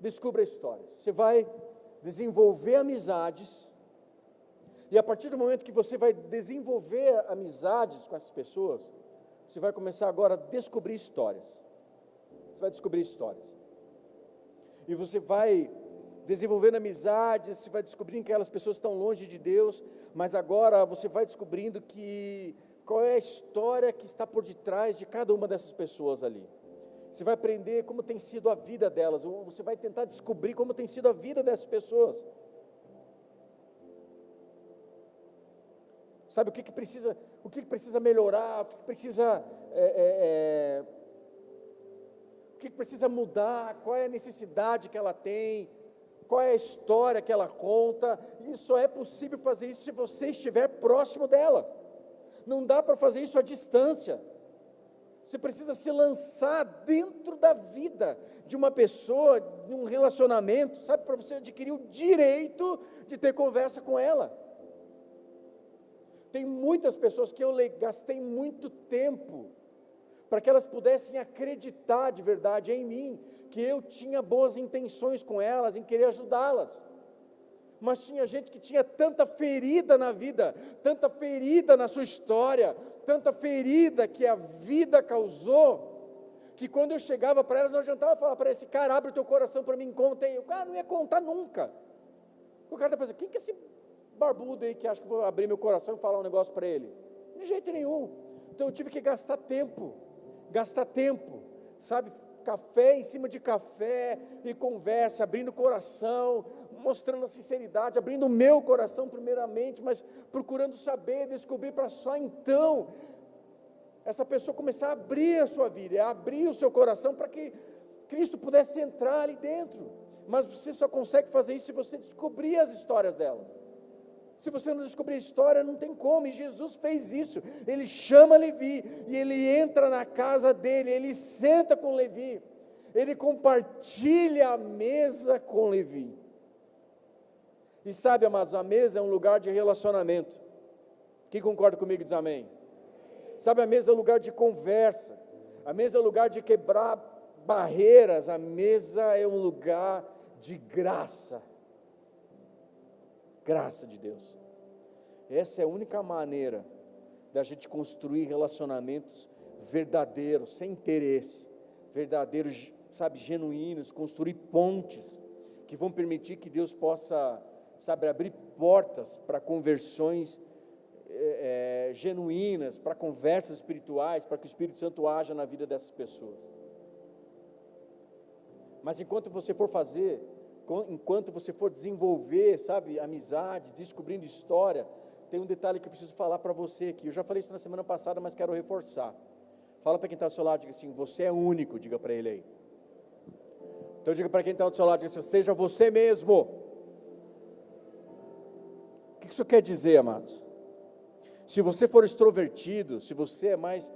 descubra histórias. Você vai desenvolver amizades, e a partir do momento que você vai desenvolver amizades com essas pessoas, você vai começar agora a descobrir histórias. Você vai descobrir histórias. E você vai desenvolvendo amizades, você vai descobrindo que aquelas pessoas estão longe de Deus, mas agora você vai descobrindo qual é a história que está por detrás de cada uma dessas pessoas ali. Você vai aprender como tem sido a vida delas, ou você vai tentar descobrir como tem sido a vida dessas pessoas. Sabe o que precisa melhorar, o que precisa mudar, qual é a necessidade que ela tem, qual é a história que ela conta. E só é possível fazer isso se você estiver próximo dela. Não dá para fazer isso à distância. Você precisa se lançar dentro da vida de uma pessoa, de um relacionamento, sabe, para você adquirir o direito de ter conversa com ela. Tem muitas pessoas que eu gastei muito tempo para que elas pudessem acreditar de verdade em mim, que eu tinha boas intenções com elas, em querer ajudá-las. Mas tinha gente que tinha tanta ferida na vida, tanta ferida na sua história, tanta ferida que a vida causou, que quando eu chegava para elas, não adiantava falar para esse cara, abre o teu coração para mim, conta aí. O cara não ia contar nunca. O cara está pensando, quem que é esse barbudo aí que acha que vou abrir meu coração e falar um negócio para ele? De jeito nenhum. Então eu tive que gastar tempo, sabe, café em cima de café, e conversa, abrindo o coração, mostrando a sinceridade, abrindo o meu coração primeiramente, mas procurando saber, descobrir, para só então essa pessoa começar a abrir a sua vida, a abrir o seu coração para que Cristo pudesse entrar ali dentro. Mas você só consegue fazer isso se você descobrir as histórias delas. Se você não descobrir a história, não tem como. E Jesus fez isso. Ele chama Levi e ele entra na casa dele, ele senta com Levi, ele compartilha a mesa com Levi. E sabe, amados, a mesa é um lugar de relacionamento. Quem concorda comigo diz amém. Sabe, a mesa é um lugar de conversa, a mesa é um lugar de quebrar barreiras, a mesa é um lugar de graça. Graça de Deus. Essa é a única maneira da gente construir relacionamentos verdadeiros, sem interesse, verdadeiros, sabe, genuínos, construir pontes que vão permitir que Deus possa, sabe, abrir portas para conversões genuínas, para conversas espirituais, para que o Espírito Santo haja na vida dessas pessoas. Mas enquanto você for desenvolver, sabe, amizade, descobrindo história, tem um detalhe que eu preciso falar para você aqui. Eu já falei isso na semana passada, mas quero reforçar. Fala para quem está ao seu lado, diga assim, você é único, diga para ele aí. Então diga para quem está ao seu lado, diga assim, seja você mesmo. O que isso quer dizer, amados? Se você for extrovertido, se você é mais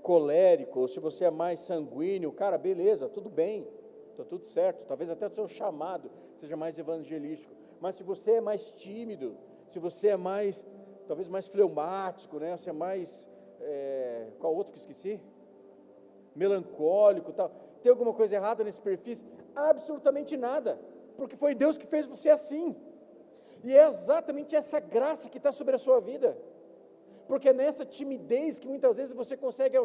colérico, ou se você é mais sanguíneo, cara, beleza, tudo bem. Está tudo certo, talvez até o seu chamado seja mais evangelístico, mas se você é mais tímido, se você é mais, talvez mais fleumático, né? Você é mais, qual outro que eu esqueci? Melancólico, tal. Tem alguma coisa errada nesse perfil? Absolutamente nada, porque foi Deus que fez você assim, e é exatamente essa graça que está sobre a sua vida, porque é nessa timidez que muitas vezes você consegue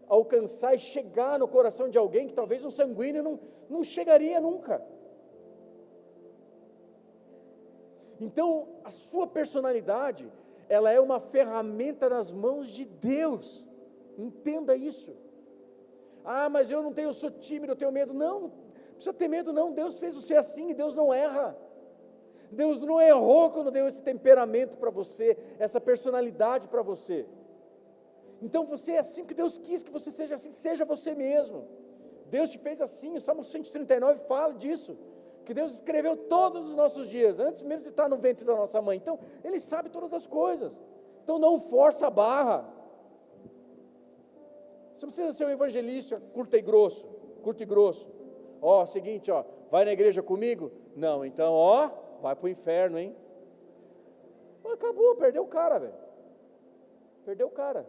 alcançar e chegar no coração de alguém que talvez um sanguíneo não chegaria nunca. Então, a sua personalidade, ela é uma ferramenta nas mãos de Deus, entenda isso. Ah, mas eu sou tímido, eu tenho medo. Não precisa ter medo não, Deus fez você assim e Deus não erra. Deus não errou quando deu esse temperamento para você, essa personalidade para você. Então você é assim que Deus quis que você seja assim, seja você mesmo. Deus te fez assim, o Salmo 139 fala disso, que Deus escreveu todos os nossos dias, antes mesmo de estar no ventre da nossa mãe. Então, Ele sabe todas as coisas. Então não força a barra. Você não precisa ser um evangelista curto e grosso. Ó, seguinte, ó, vai na igreja comigo? Não, então, ó, vai para o inferno, hein? Acabou, perdeu o cara, velho. Perdeu o cara.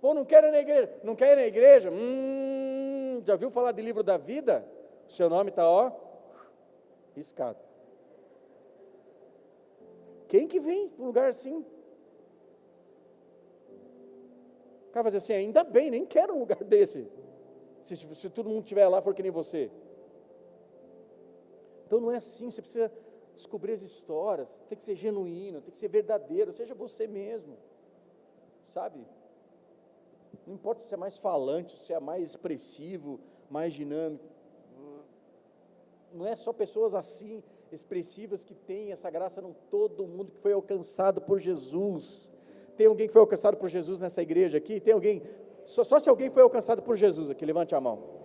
Pô, não quero ir na igreja. Não quer ir na igreja? Já viu falar de livro da vida? O seu nome está, ó, riscado. Quem que vem para um lugar assim? O cara vai dizer assim, ainda bem, nem quero um lugar desse. Se todo mundo estiver lá, for que nem você. Então não é assim, você precisa descobrir as histórias, tem que ser genuíno, tem que ser verdadeiro, seja você mesmo, sabe? Não importa se é mais falante, se é mais expressivo, mais dinâmico. Não é só pessoas assim, expressivas, que têm essa graça, não, todo mundo que foi alcançado por Jesus. Tem alguém que foi alcançado por Jesus nessa igreja aqui? Tem alguém? Só se alguém foi alcançado por Jesus aqui, levante a mão.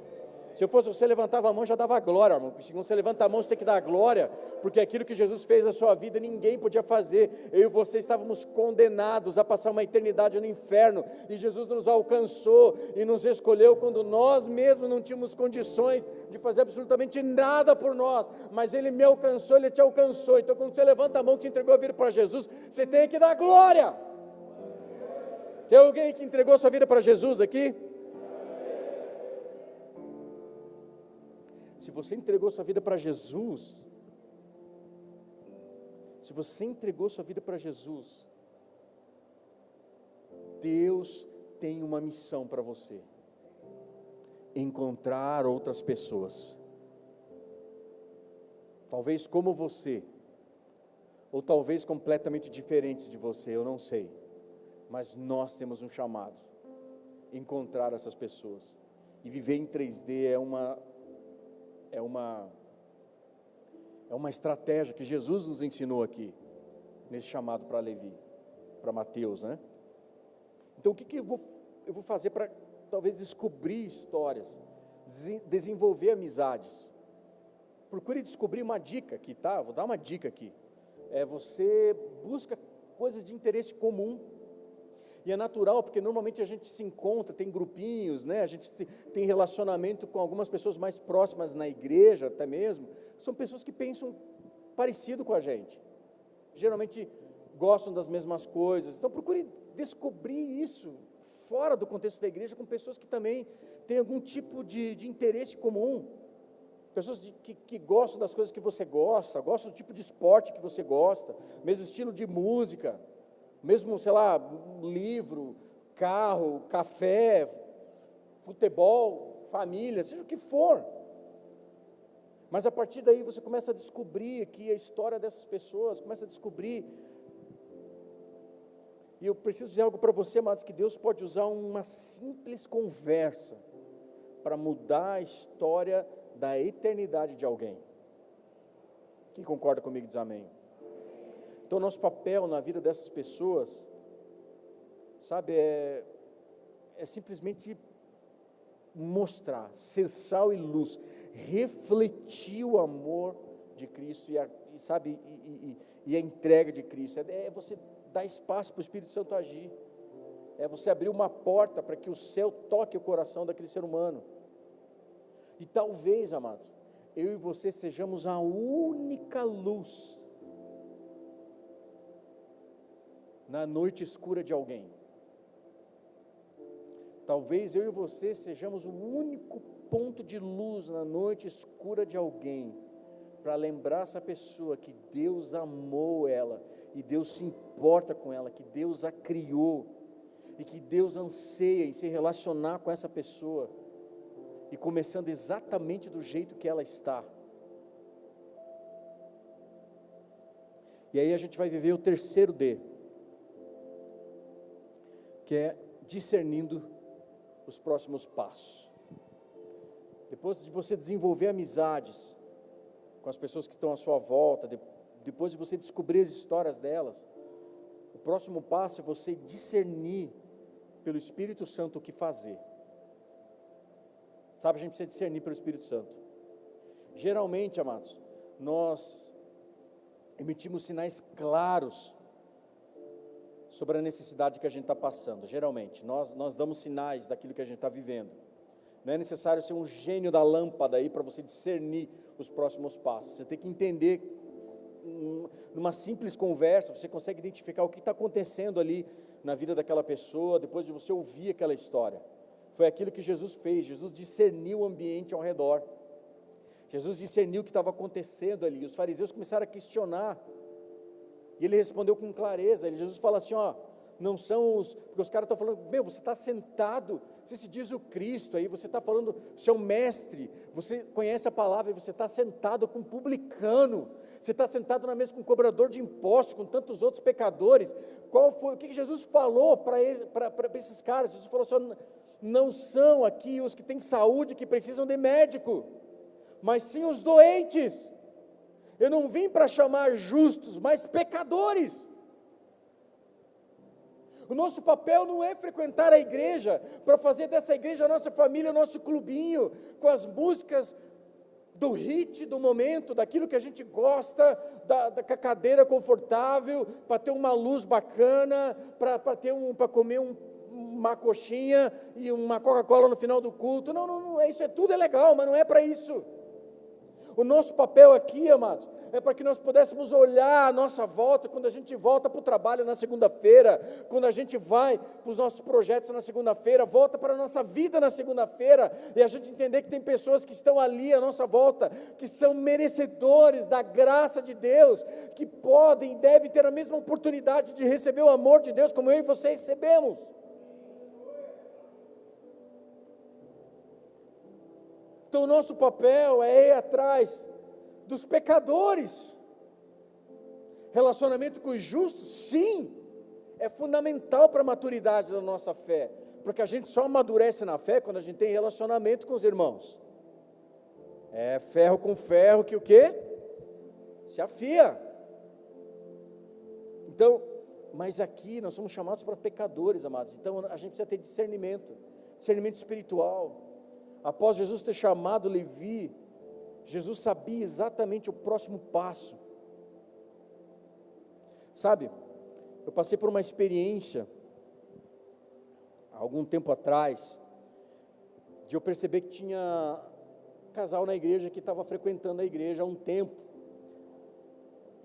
Se eu fosse você, levantava a mão, já dava glória, irmão. Porque quando você levanta a mão, você tem que dar glória, porque aquilo que Jesus fez na sua vida, ninguém podia fazer. Eu e você estávamos condenados a passar uma eternidade no inferno, e Jesus nos alcançou e nos escolheu quando nós mesmos não tínhamos condições de fazer absolutamente nada por nós, mas Ele me alcançou, Ele te alcançou. Então quando você levanta a mão, que te entregou a vida para Jesus, você tem que dar glória. Tem alguém que entregou a sua vida para Jesus aqui? Se você entregou sua vida para Jesus, Deus tem uma missão para você: encontrar outras pessoas, talvez como você, ou talvez completamente diferentes de você, eu não sei, mas nós temos um chamado: encontrar essas pessoas. E viver em 3D é uma estratégia que Jesus nos ensinou aqui, nesse chamado para Levi, para Mateus, né? Então o que eu vou fazer para talvez descobrir histórias, desenvolver amizades? Procure descobrir uma dica aqui, tá? Vou dar uma dica aqui. Você busca coisas de interesse comum. E é natural, porque normalmente a gente se encontra, tem grupinhos, né? A gente tem relacionamento com algumas pessoas mais próximas na igreja, até mesmo. São pessoas que pensam parecido com a gente. Geralmente gostam das mesmas coisas. Então procure descobrir isso fora do contexto da igreja, com pessoas que também têm algum tipo de interesse comum. Pessoas que gostam das coisas que você gosta, gostam do tipo de esporte que você gosta, mesmo estilo de música. Mesmo, sei lá, livro, carro, café, futebol, família, seja o que for. Mas a partir daí você começa a descobrir aqui a história dessas pessoas, começa a descobrir. E eu preciso dizer algo para você, amados, que Deus pode usar uma simples conversa para mudar a história da eternidade de alguém. Quem concorda comigo diz amém. Então, nosso papel na vida dessas pessoas, sabe, é simplesmente mostrar, ser sal e luz, refletir o amor de Cristo e a entrega de Cristo. É você dar espaço para o Espírito Santo agir. É você abrir uma porta para que o céu toque o coração daquele ser humano. E talvez, amados, eu e você sejamos a única luz na noite escura de alguém. Talvez eu e você sejamos o único ponto de luz na noite escura de alguém, para lembrar essa pessoa que Deus amou ela, e Deus se importa com ela, que Deus a criou, e que Deus anseia em se relacionar com essa pessoa, e começando exatamente do jeito que ela está. E aí a gente vai viver o terceiro D, que é discernindo os próximos passos. Depois de você desenvolver amizades com as pessoas que estão à sua volta, depois de você descobrir as histórias delas, o próximo passo é você discernir pelo Espírito Santo o que fazer. Sabe, a gente precisa discernir pelo Espírito Santo. Geralmente, amados, nós emitimos sinais claros sobre a necessidade que a gente está passando. Geralmente, nós damos sinais daquilo que a gente está vivendo. Não é necessário ser um gênio da lâmpada aí para você discernir os próximos passos. Você tem que entender, numa simples conversa, você consegue identificar o que está acontecendo ali na vida daquela pessoa, depois de você ouvir aquela história. Foi aquilo que Jesus fez. Jesus discerniu o ambiente ao redor. Jesus discerniu o que estava acontecendo ali. Os fariseus começaram a questionar, e ele respondeu com clareza. Jesus fala assim, não são os, porque os caras estão falando, você está sentado, você se diz o Cristo aí, você está falando, você é um mestre, você conhece a palavra, e você está sentado com um publicano, você está sentado na mesa com um cobrador de impostos, com tantos outros pecadores. O que Jesus falou para esses caras? Jesus falou assim, não são aqui os que têm saúde, que precisam de médico, mas sim os doentes. Eu não vim para chamar justos, mas pecadores. O nosso papel não é frequentar a igreja, para fazer dessa igreja a nossa família, o nosso clubinho, com as músicas do hit do momento, daquilo que a gente gosta, da cadeira confortável, para ter uma luz bacana, para comer uma coxinha e uma Coca-Cola no final do culto. Não, isso tudo é legal, mas não é para isso. O nosso papel aqui, amados, é para que nós pudéssemos olhar à nossa volta, quando a gente volta para o trabalho na segunda-feira, quando a gente vai para os nossos projetos na segunda-feira, volta para a nossa vida na segunda-feira, e a gente entender que tem pessoas que estão ali à nossa volta, que são merecedores da graça de Deus, que podem e devem ter a mesma oportunidade de receber o amor de Deus, como eu e você recebemos. Então o nosso papel é ir atrás dos pecadores. Relacionamento com os justos, sim, é fundamental para a maturidade da nossa fé, porque a gente só amadurece na fé quando a gente tem relacionamento com os irmãos. É ferro com ferro que o quê? Se afia. Então, mas aqui nós somos chamados para pecadores, amados, então a gente precisa ter discernimento espiritual. Após Jesus ter chamado Levi, Jesus sabia exatamente o próximo passo. Sabe, eu passei por uma experiência, há algum tempo atrás, de eu perceber que tinha casal na igreja que estava frequentando a igreja há um tempo.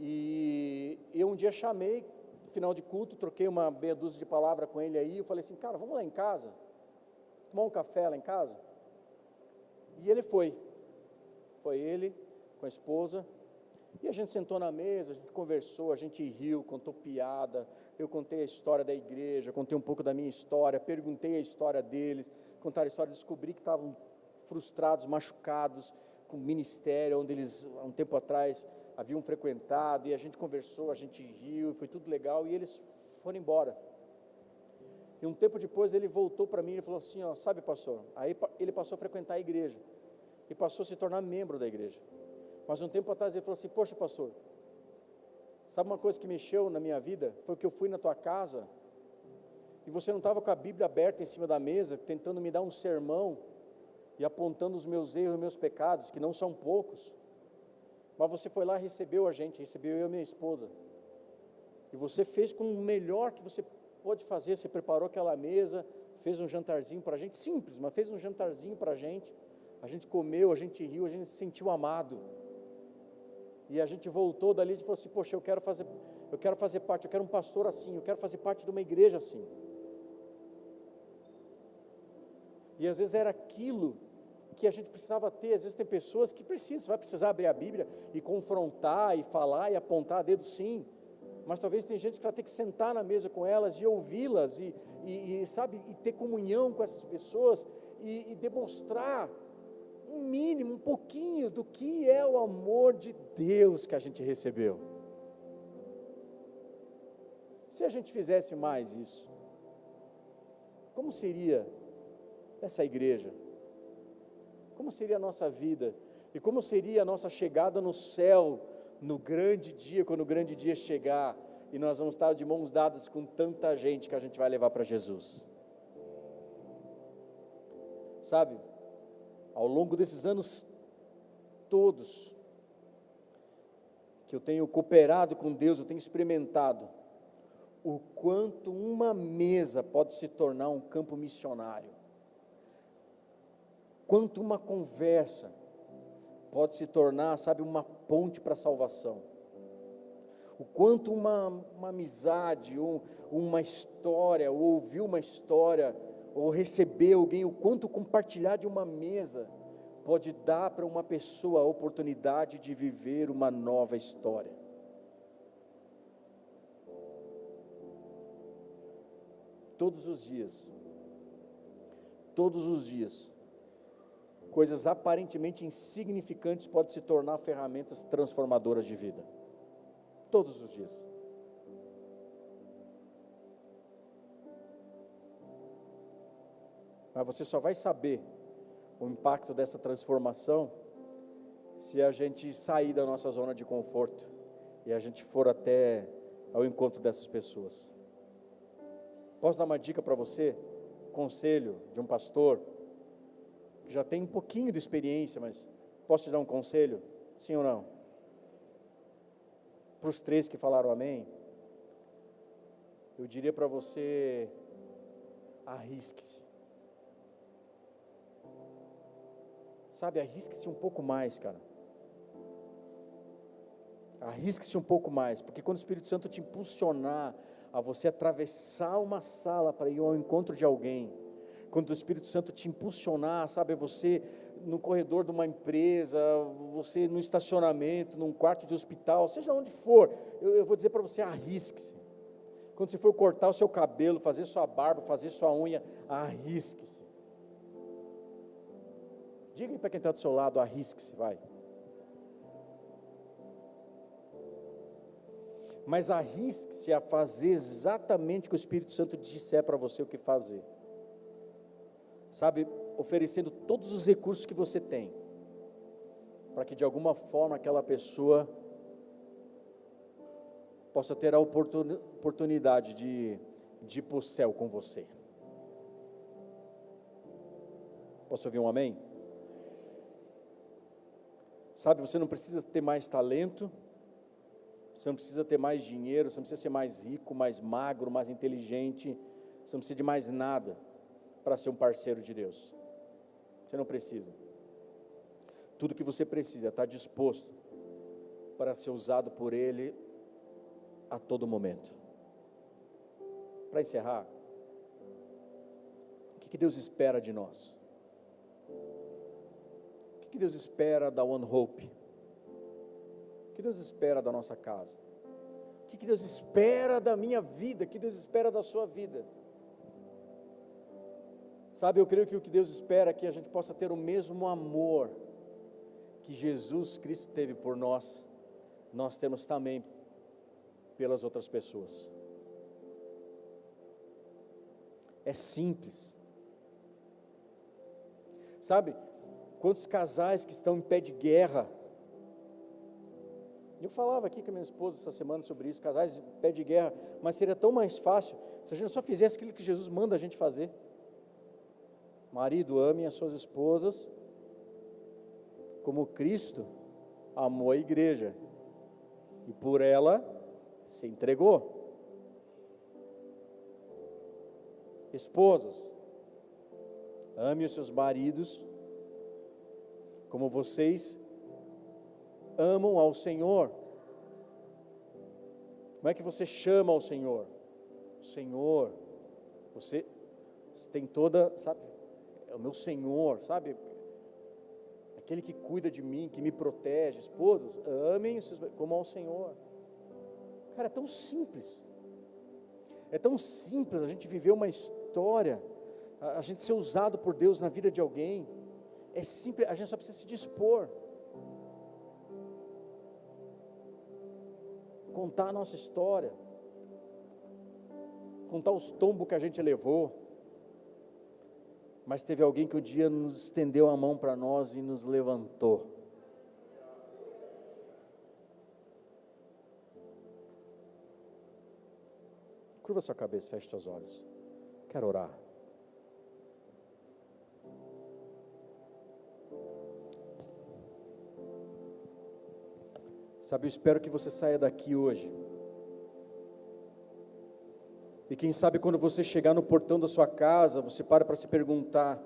E eu um dia chamei, no final de culto, troquei uma meia dúzia de palavras com ele aí, eu falei assim, cara, vamos lá em casa, tomar um café lá em casa? E ele foi ele com a esposa, e a gente sentou na mesa, a gente conversou, a gente riu, contou piada, eu contei a história da igreja, contei um pouco da minha história, perguntei a história deles, contaram a história, descobri que estavam frustrados, machucados com o ministério, onde eles, há um tempo atrás, haviam frequentado, e a gente conversou, a gente riu, foi tudo legal, e eles foram embora. E um tempo depois ele voltou para mim e falou assim, sabe, pastor, aí ele passou a frequentar a igreja, e passou a se tornar membro da igreja. Mas um tempo atrás ele falou assim, poxa, pastor, sabe uma coisa que mexeu na minha vida? Foi que eu fui na tua casa, e você não estava com a Bíblia aberta em cima da mesa, tentando me dar um sermão, e apontando os meus erros e meus pecados, que não são poucos, mas você foi lá e recebeu a gente, recebeu eu e minha esposa, e você fez com o melhor que você pode fazer, você preparou aquela mesa, fez um jantarzinho para a gente, simples, mas fez um jantarzinho para a gente comeu, a gente riu, a gente se sentiu amado, e a gente voltou dali e falou assim, poxa, eu quero fazer, eu quero fazer parte, eu quero um pastor assim, eu quero fazer parte de uma igreja assim. E às vezes era aquilo que a gente precisava ter. Às vezes tem pessoas que precisam, vai precisar abrir a Bíblia e confrontar, e falar, e apontar dedo, sim. Mas talvez tem gente que vai ter que sentar na mesa com elas e ouvi-las, sabe, e ter comunhão com essas pessoas, e demonstrar um mínimo, um pouquinho do que é o amor de Deus que a gente recebeu. Se a gente fizesse mais isso, como seria essa igreja? Como seria a nossa vida? E como seria a nossa chegada no céu, no grande dia, quando o grande dia chegar, e nós vamos estar de mãos dadas com tanta gente que a gente vai levar para Jesus? Sabe, ao longo desses anos todos, que eu tenho cooperado com Deus, eu tenho experimentado o quanto uma mesa pode se tornar um campo missionário, quanto uma conversa pode se tornar, sabe, uma ponte para a salvação, o quanto uma amizade, uma história, ou ouvir uma história, ou receber alguém, o quanto compartilhar de uma mesa pode dar para uma pessoa a oportunidade de viver uma nova história. Todos os dias, coisas aparentemente insignificantes podem se tornar ferramentas transformadoras de vida. Todos os dias. Mas você só vai saber o impacto dessa transformação se a gente sair da nossa zona de conforto e a gente for até ao encontro dessas pessoas. Posso dar uma dica para você? Conselho de um pastor que já tem um pouquinho de experiência, mas posso te dar um conselho? Sim ou não? Para os 3 que falaram amém, eu diria para você: arrisque-se. Sabe, arrisque-se um pouco mais, cara. Arrisque-se um pouco mais, porque quando o Espírito Santo te impulsionar a você atravessar uma sala para ir ao encontro de alguém, quando o Espírito Santo te impulsionar, sabe, você no corredor de uma empresa, você no estacionamento, num quarto de hospital, seja onde for, eu vou dizer para você: arrisque-se. Quando você for cortar o seu cabelo, fazer sua barba, fazer sua unha, arrisque-se. Diga aí para quem está do seu lado: arrisque-se, vai. Mas arrisque-se a fazer exatamente o que o Espírito Santo disser para você o que fazer. Sabe, oferecendo todos os recursos que você tem, para que de alguma forma aquela pessoa possa ter a oportunidade de ir para o céu com você. Posso ouvir um amém? Sabe, você não precisa ter mais talento, você não precisa ter mais dinheiro, você não precisa ser mais rico, mais magro, mais inteligente, você não precisa de mais nada para ser um parceiro de Deus. Você não precisa. Tudo que você precisa é estar disposto para ser usado por Ele a todo momento. Para encerrar, o que Deus espera de nós? O que Deus espera da One Hope? O que Deus espera da nossa casa? O que Deus espera da minha vida? O que Deus espera da sua vida? Sabe, eu creio que o que Deus espera é que a gente possa ter o mesmo amor que Jesus Cristo teve por nós, nós temos também pelas outras pessoas. É simples. Sabe, quantos casais que estão em pé de guerra? Eu falava aqui com a minha esposa essa semana sobre isso, casais em pé de guerra, mas seria tão mais fácil se a gente só fizesse aquilo que Jesus manda a gente fazer. Marido, ame as suas esposas como Cristo amou a igreja e por ela se entregou. Esposas, ame os seus maridos como vocês amam ao Senhor. Como é que você chama ao Senhor? Senhor, você tem toda, sabe, é o meu Senhor, sabe, aquele que cuida de mim, que me protege. Esposas, amem os seus como ao Senhor. Cara, é tão simples a gente viver uma história, a gente ser usado por Deus na vida de alguém. É simples, a gente só precisa se dispor, contar a nossa história, contar os tombos que a gente levou, mas teve alguém que um dia nos estendeu a mão para nós e nos levantou. Curva sua cabeça, feche seus olhos. Quero orar. Sabe, eu espero que você saia daqui hoje. E quem sabe quando você chegar no portão da sua casa, você para se perguntar: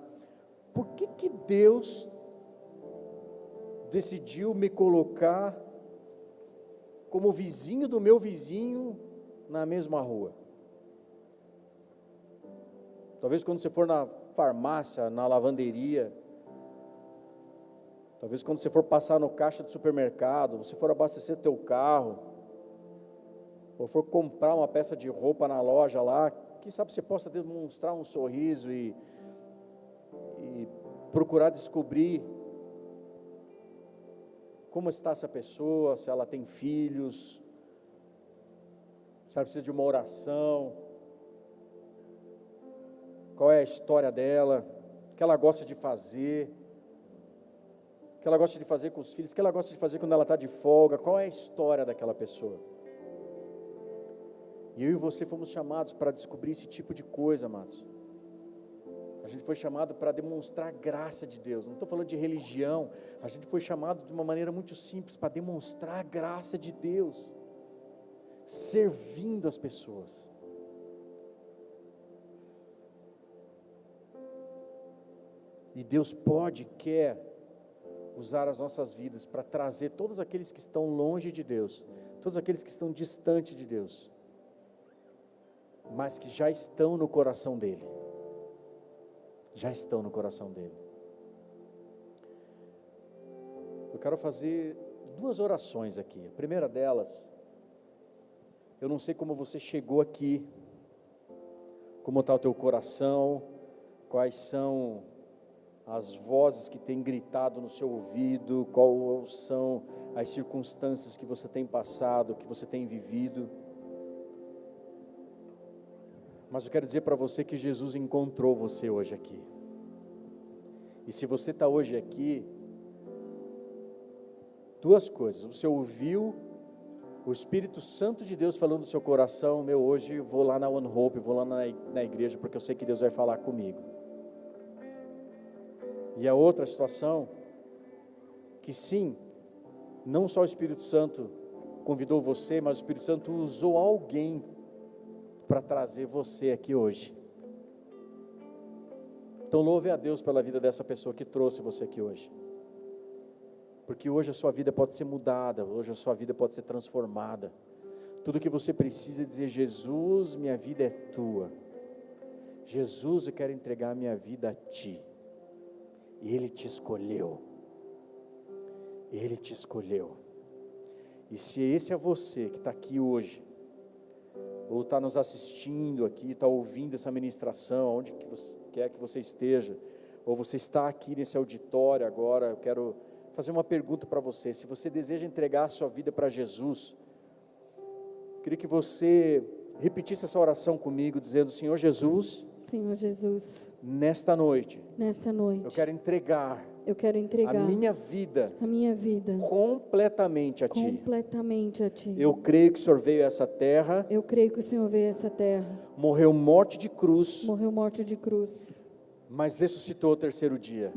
por que Deus decidiu me colocar como vizinho do meu vizinho na mesma rua? Talvez quando você for na farmácia, na lavanderia, talvez quando você for passar no caixa do supermercado, você for abastecer teu carro, ou for comprar uma peça de roupa na loja lá, quem sabe você possa demonstrar um sorriso e procurar descobrir como está essa pessoa, se ela tem filhos, se ela precisa de uma oração, qual é a história dela, o que ela gosta de fazer, o que ela gosta de fazer com os filhos, o que ela gosta de fazer quando ela está de folga, qual é a história daquela pessoa. E eu e você fomos chamados para descobrir esse tipo de coisa, amados. A gente foi chamado para demonstrar a graça de Deus. Não estou falando de religião. A gente foi chamado de uma maneira muito simples para demonstrar a graça de Deus, servindo as pessoas. E Deus pode, quer usar as nossas vidas para trazer todos aqueles que estão longe de Deus, todos aqueles que estão distantes de Deus, mas que já estão no coração dEle. Já estão no coração dEle. Eu quero fazer 2 orações aqui. A primeira delas, eu não sei como você chegou aqui, como está o teu coração, quais são as vozes que têm gritado no seu ouvido, quais são as circunstâncias que você tem passado, que você tem vivido. Mas eu quero dizer para você que Jesus encontrou você hoje aqui. E se você está hoje aqui, 2 coisas: você ouviu o Espírito Santo de Deus falando no seu coração: hoje vou lá na One Hope, vou lá na igreja, porque eu sei que Deus vai falar comigo. E a outra situação, que sim, não só o Espírito Santo convidou você, mas o Espírito Santo usou alguém para trazer você aqui hoje. Então louve a Deus pela vida dessa pessoa que trouxe você aqui hoje, porque hoje a sua vida pode ser mudada, hoje a sua vida pode ser transformada. Tudo que você precisa é dizer: Jesus, minha vida é tua. Jesus, eu quero entregar a minha vida a ti. E Ele te escolheu. Ele te escolheu. E se esse é você que está aqui hoje, ou está nos assistindo aqui, está ouvindo essa ministração, onde que você quer que você esteja, ou você está aqui nesse auditório agora, eu quero fazer uma pergunta para você. Se você deseja entregar a sua vida para Jesus, eu queria que você repetisse essa oração comigo, dizendo: Senhor Jesus, nesta noite, eu quero entregar a minha vida completamente a Ti. Eu creio que o Senhor veio a essa terra, morreu morte de cruz, mas ressuscitou ao terceiro dia.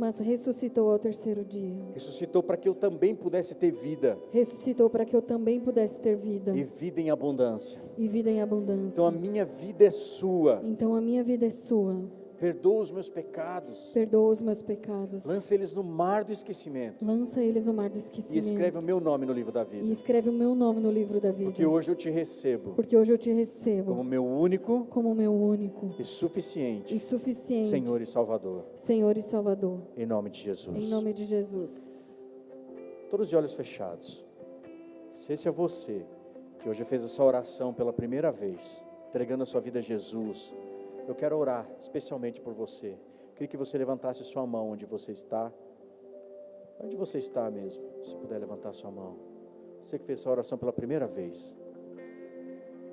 Ressuscitou para que eu também pudesse ter vida. E vida em abundância. Então a minha vida é sua. Perdoa os meus pecados. Perdoa os meus pecados. Lança eles no mar do esquecimento. Lança eles no mar do esquecimento. E escreve o meu nome no livro da E vida. escreve o meu nome no livro da vida. Porque hoje eu te recebo Porque hoje eu te recebo como meu único e e suficiente suficiente Senhor e Salvador. Senhor e Salvador. Em nome de Jesus. Em nome de Jesus. Todos de olhos fechados. Se esse é você que hoje fez essa oração pela primeira vez, entregando a sua vida a Jesus, eu quero orar especialmente por você. Queria que você levantasse sua mão onde você está. Onde você está mesmo, se puder levantar sua mão. Você que fez essa oração pela primeira vez.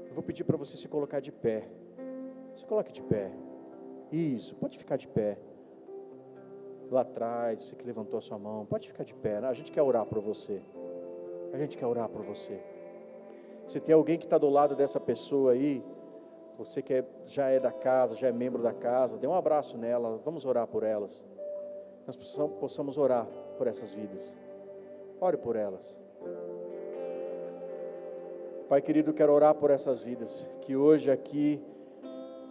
Eu vou pedir para você se colocar de pé. Se coloque de pé. Isso, pode ficar de pé. Lá atrás, você que levantou a sua mão, pode ficar de pé. A gente quer orar por você. A gente quer orar por você. Se tem alguém que está do lado dessa pessoa aí, você que já é da casa, já é membro da casa, dê um abraço nela, vamos orar por elas. Nós possamos orar por essas vidas. Ore por elas. Pai querido, quero orar por essas vidas que hoje aqui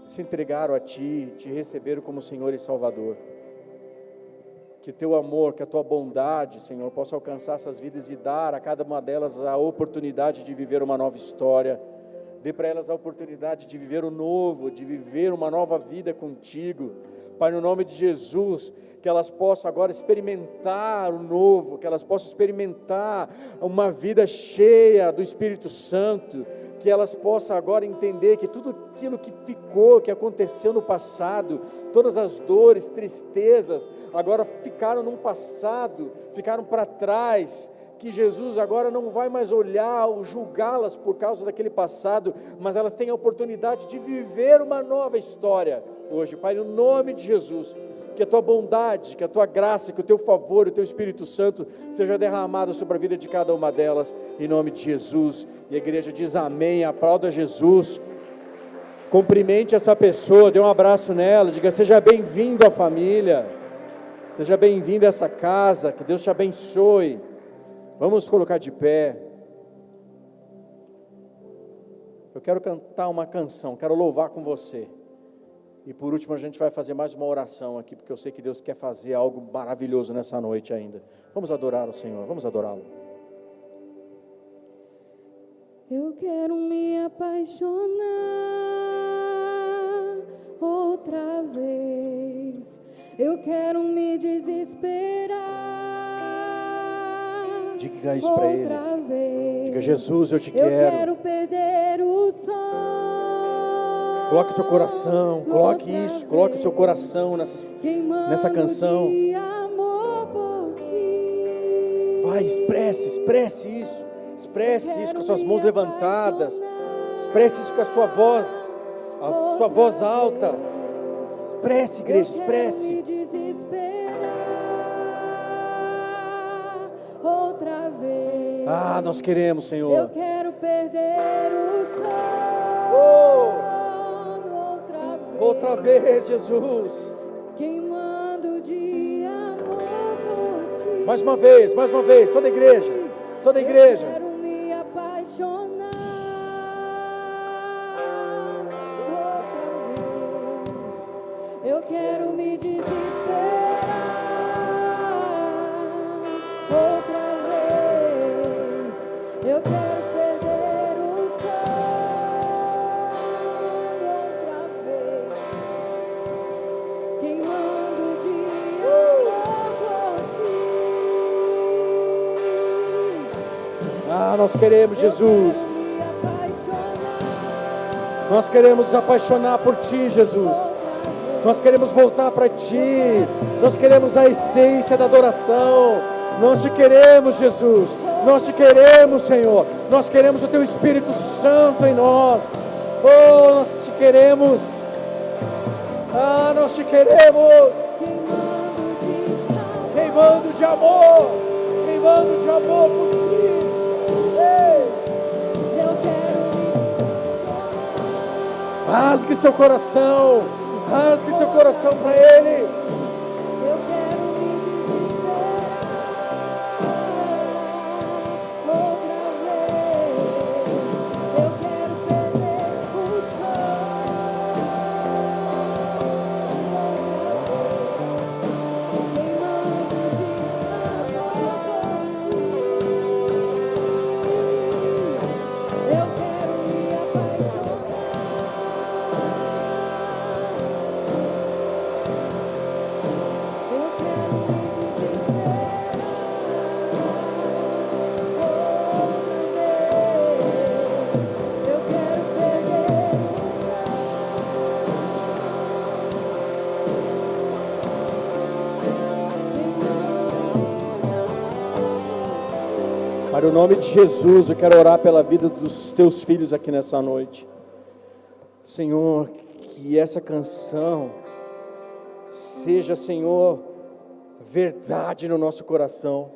se entregaram a Ti, Te receberam como Senhor e Salvador. Que Teu amor, que a Tua bondade, Senhor, possa alcançar essas vidas e dar a cada uma delas a oportunidade de viver uma nova história. Dê para elas a oportunidade de viver o novo, de viver uma nova vida contigo. Pai, no nome de Jesus, que elas possam agora experimentar o novo, que elas possam experimentar uma vida cheia do Espírito Santo, que elas possam agora entender que tudo aquilo que ficou, que aconteceu no passado, todas as dores, tristezas, agora ficaram no passado, ficaram para trás, que Jesus agora não vai mais olhar ou julgá-las por causa daquele passado, mas elas têm a oportunidade de viver uma nova história hoje. Pai, no nome de Jesus, que a Tua bondade, que a Tua graça, que o Teu favor, o Teu Espírito Santo seja derramado sobre a vida de cada uma delas, em nome de Jesus. E a igreja diz amém, aplauda Jesus, cumprimente essa pessoa, dê um abraço nela, diga: seja bem-vindo à família, seja bem-vindo a essa casa, que Deus te abençoe. Vamos colocar de pé. Eu quero cantar uma canção, quero louvar com você. E por último a gente vai fazer mais uma oração aqui, porque eu sei que Deus quer fazer algo maravilhoso nessa noite ainda. Vamos adorar o Senhor, vamos adorá-lo. Eu quero me apaixonar outra vez. Eu quero me desesperar. Diga isso para Ele. Diga: Jesus, eu te Eu quero. quero perder o som. Coloque o teu coração, coloque isso, coloque o seu coração nessa canção. Vai, expresse isso. Expresse isso com as suas mãos levantadas. Expresse isso com a sua voz alta. Expresse, igreja, expresse. Outra vez. Ah, nós queremos, Senhor. Eu quero perder o sono outra vez, Jesus. Queimando de amor por Ti. Mais uma vez, toda a igreja. Toda a igreja. Eu quero me apaixonar outra vez. Eu quero me desesperar outra vez. Eu quero perder o sono outra vez. Queimando de amor por Ti. Ah, nós queremos, Jesus. Nós queremos nos apaixonar por Ti, Jesus. Nós queremos voltar para Ti. Nós queremos a essência da adoração. Nós Te queremos, Jesus. Nós Te queremos, Senhor. Nós queremos o Teu Espírito Santo em nós. Oh, nós Te queremos. Ah, nós Te queremos. Queimando de amor. Queimando de amor por Ti. Rasgue seu coração para Ele. Eu quero me desesperar outra vez. Eu quero perder o sono outra Para o nome de Jesus, eu quero orar pela vida dos teus filhos aqui nessa noite. Senhor, que essa canção seja, Senhor, verdade no nosso coração.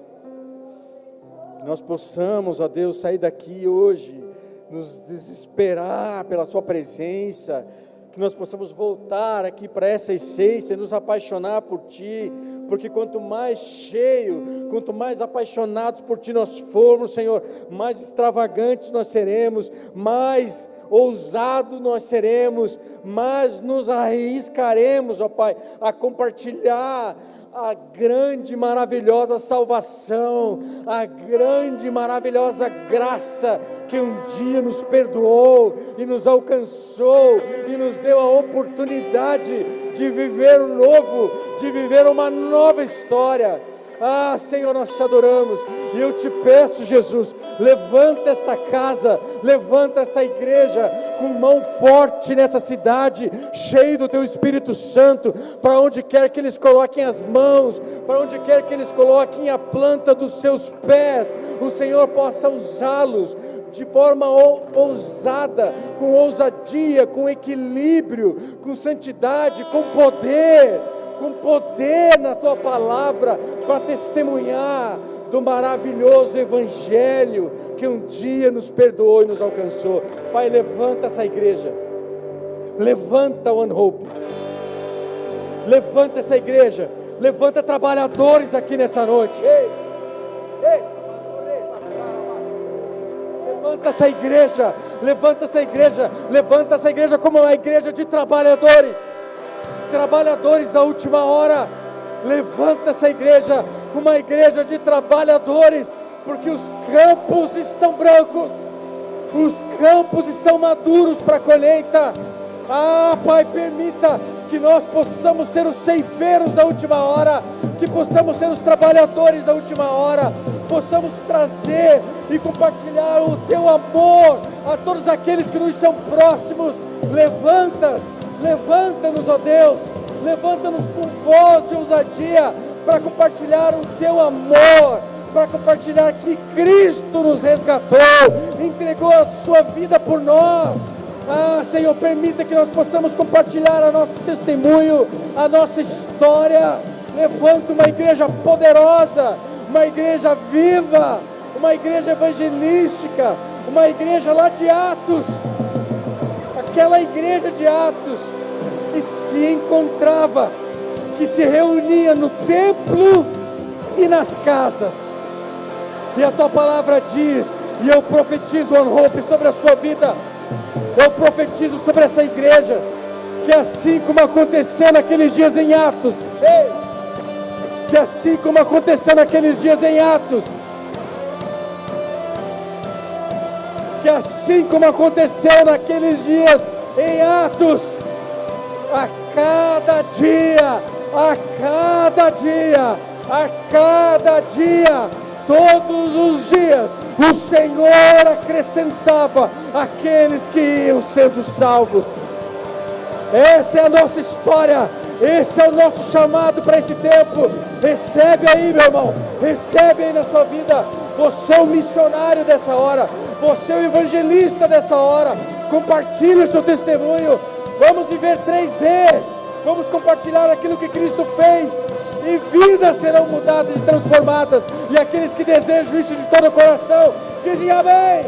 Que nós possamos, ó Deus, sair daqui hoje, nos desesperar pela Sua presença, que nós possamos voltar aqui para essa essência, nos apaixonar por Ti, porque quanto mais cheio, quanto mais apaixonados por Ti nós formos, Senhor, mais extravagantes nós seremos, mais ousados nós seremos, mais nos arriscaremos, ó Pai, a compartilhar a grande e maravilhosa salvação, a grande e maravilhosa graça que um dia nos perdoou e nos alcançou e nos deu a oportunidade de viver o novo, de viver uma nova história. Ah, Senhor, nós te adoramos e eu te peço, Jesus, levanta esta casa, levanta esta igreja com mão forte nessa cidade, cheio do Teu Espírito Santo, para onde quer que eles coloquem as mãos, para onde quer que eles coloquem a planta dos seus pés, o Senhor possa usá-los de forma ousada, com ousadia, com equilíbrio, com santidade, com poder na Tua palavra, para testemunhar do maravilhoso Evangelho que um dia nos perdoou e nos alcançou. Pai, levanta essa igreja, levanta One Hope, levanta essa igreja, levanta trabalhadores aqui nessa noite. Levanta essa igreja, levanta essa igreja, levanta essa igreja como uma igreja de trabalhadores da última hora. Levanta essa igreja como uma igreja de trabalhadores, porque os campos estão brancos, os campos estão maduros para a colheita. Ah, Pai, permita que nós possamos ser os ceifeiros da última hora, que possamos ser os trabalhadores da última hora, possamos trazer e compartilhar o Teu amor a todos aqueles que nos são próximos. Levanta-nos, ó Deus, levanta-nos com voz de ousadia para compartilhar o Teu amor, para compartilhar que Cristo nos resgatou, entregou a Sua vida por nós. Ah, Senhor, permita que nós possamos compartilhar o nosso testemunho, a nossa história. Levanta uma igreja poderosa, uma igreja viva, uma igreja evangelística, uma igreja lá de Atos, aquela igreja de Atos que se encontrava, que se reunia no templo e nas casas. E a Tua palavra diz, e eu profetizo, One Hope, sobre a sua vida, eu profetizo sobre essa igreja, que assim como aconteceu naqueles dias em Atos, que assim como aconteceu naqueles dias em Atos, que assim como aconteceu naqueles dias em Atos, a cada dia, todos os dias, o Senhor acrescentava aqueles que iam sendo salvos. Essa é a nossa história, esse é o nosso chamado para esse tempo. Recebe aí, meu irmão, recebe aí na sua vida. Você é o missionário dessa hora, você é o evangelista dessa hora. Compartilhe o seu testemunho. Vamos viver 3D, vamos compartilhar aquilo que Cristo fez, e vidas serão mudadas e transformadas. E aqueles que desejam isso de todo o coração, dizem amém.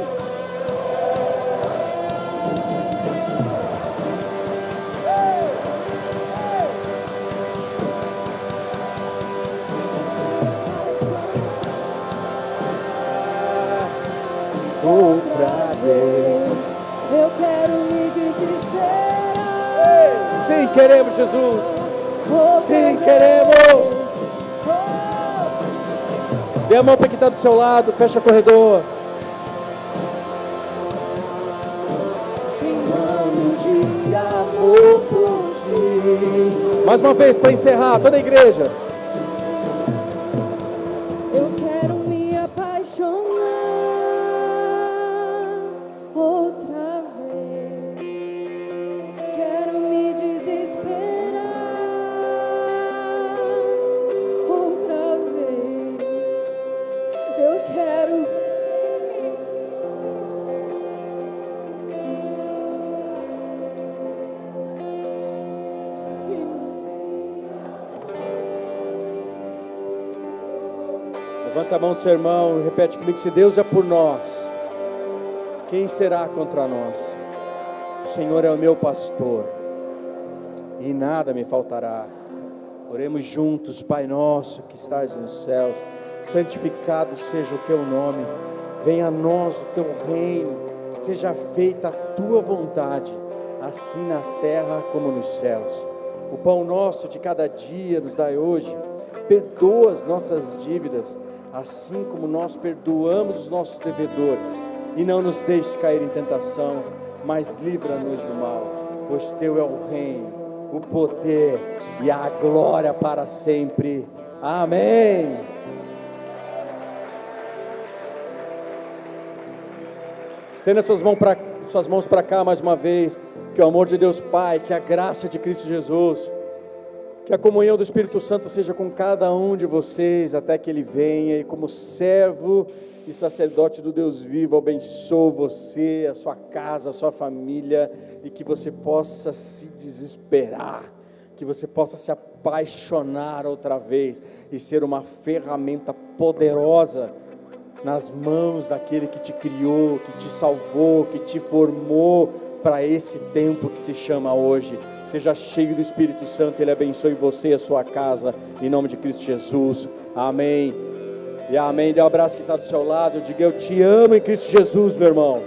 Outra vez, eu quero me desesperar. Sim, queremos, Jesus. Outra Sim, vez. queremos. Dê a mão para quem está do seu lado, fecha o corredor. Queimando de amor por Ti. Mais uma vez para encerrar, toda a igreja. Eu quero me apaixonar outra vez. Quero me desesperar outra vez. Eu quero Levanta a mão do seu irmão e repete comigo: se Deus é por nós, quem será contra nós? O Senhor é o meu pastor e nada me faltará. Oremos juntos. Pai nosso que estás nos céus, santificado seja o teu nome, venha a nós o teu reino, seja feita a tua vontade, assim na terra como nos céus. O pão nosso de cada dia nos dai hoje, perdoa as nossas dívidas, assim como nós perdoamos os nossos devedores, e não nos deixes cair em tentação, mas livra-nos do mal, pois teu é o reino, o poder e a glória para sempre. Amém. Estenda suas mãos para cá mais uma vez. Que o amor de Deus Pai, que a graça de Cristo Jesus, que a comunhão do Espírito Santo seja com cada um de vocês até que Ele venha, e como servo e sacerdote do Deus vivo, abençoe você, a sua casa, a sua família, e que você possa se desesperar, que você possa se apaixonar outra vez e ser uma ferramenta poderosa nas mãos daquele que te criou, que te salvou, que te formou para esse tempo que se chama hoje. Seja cheio do Espírito Santo, Ele abençoe você e a sua casa, em nome de Cristo Jesus. Amém. E amém. Dê um abraço que está do seu lado, diga: eu te amo em Cristo Jesus, meu irmão.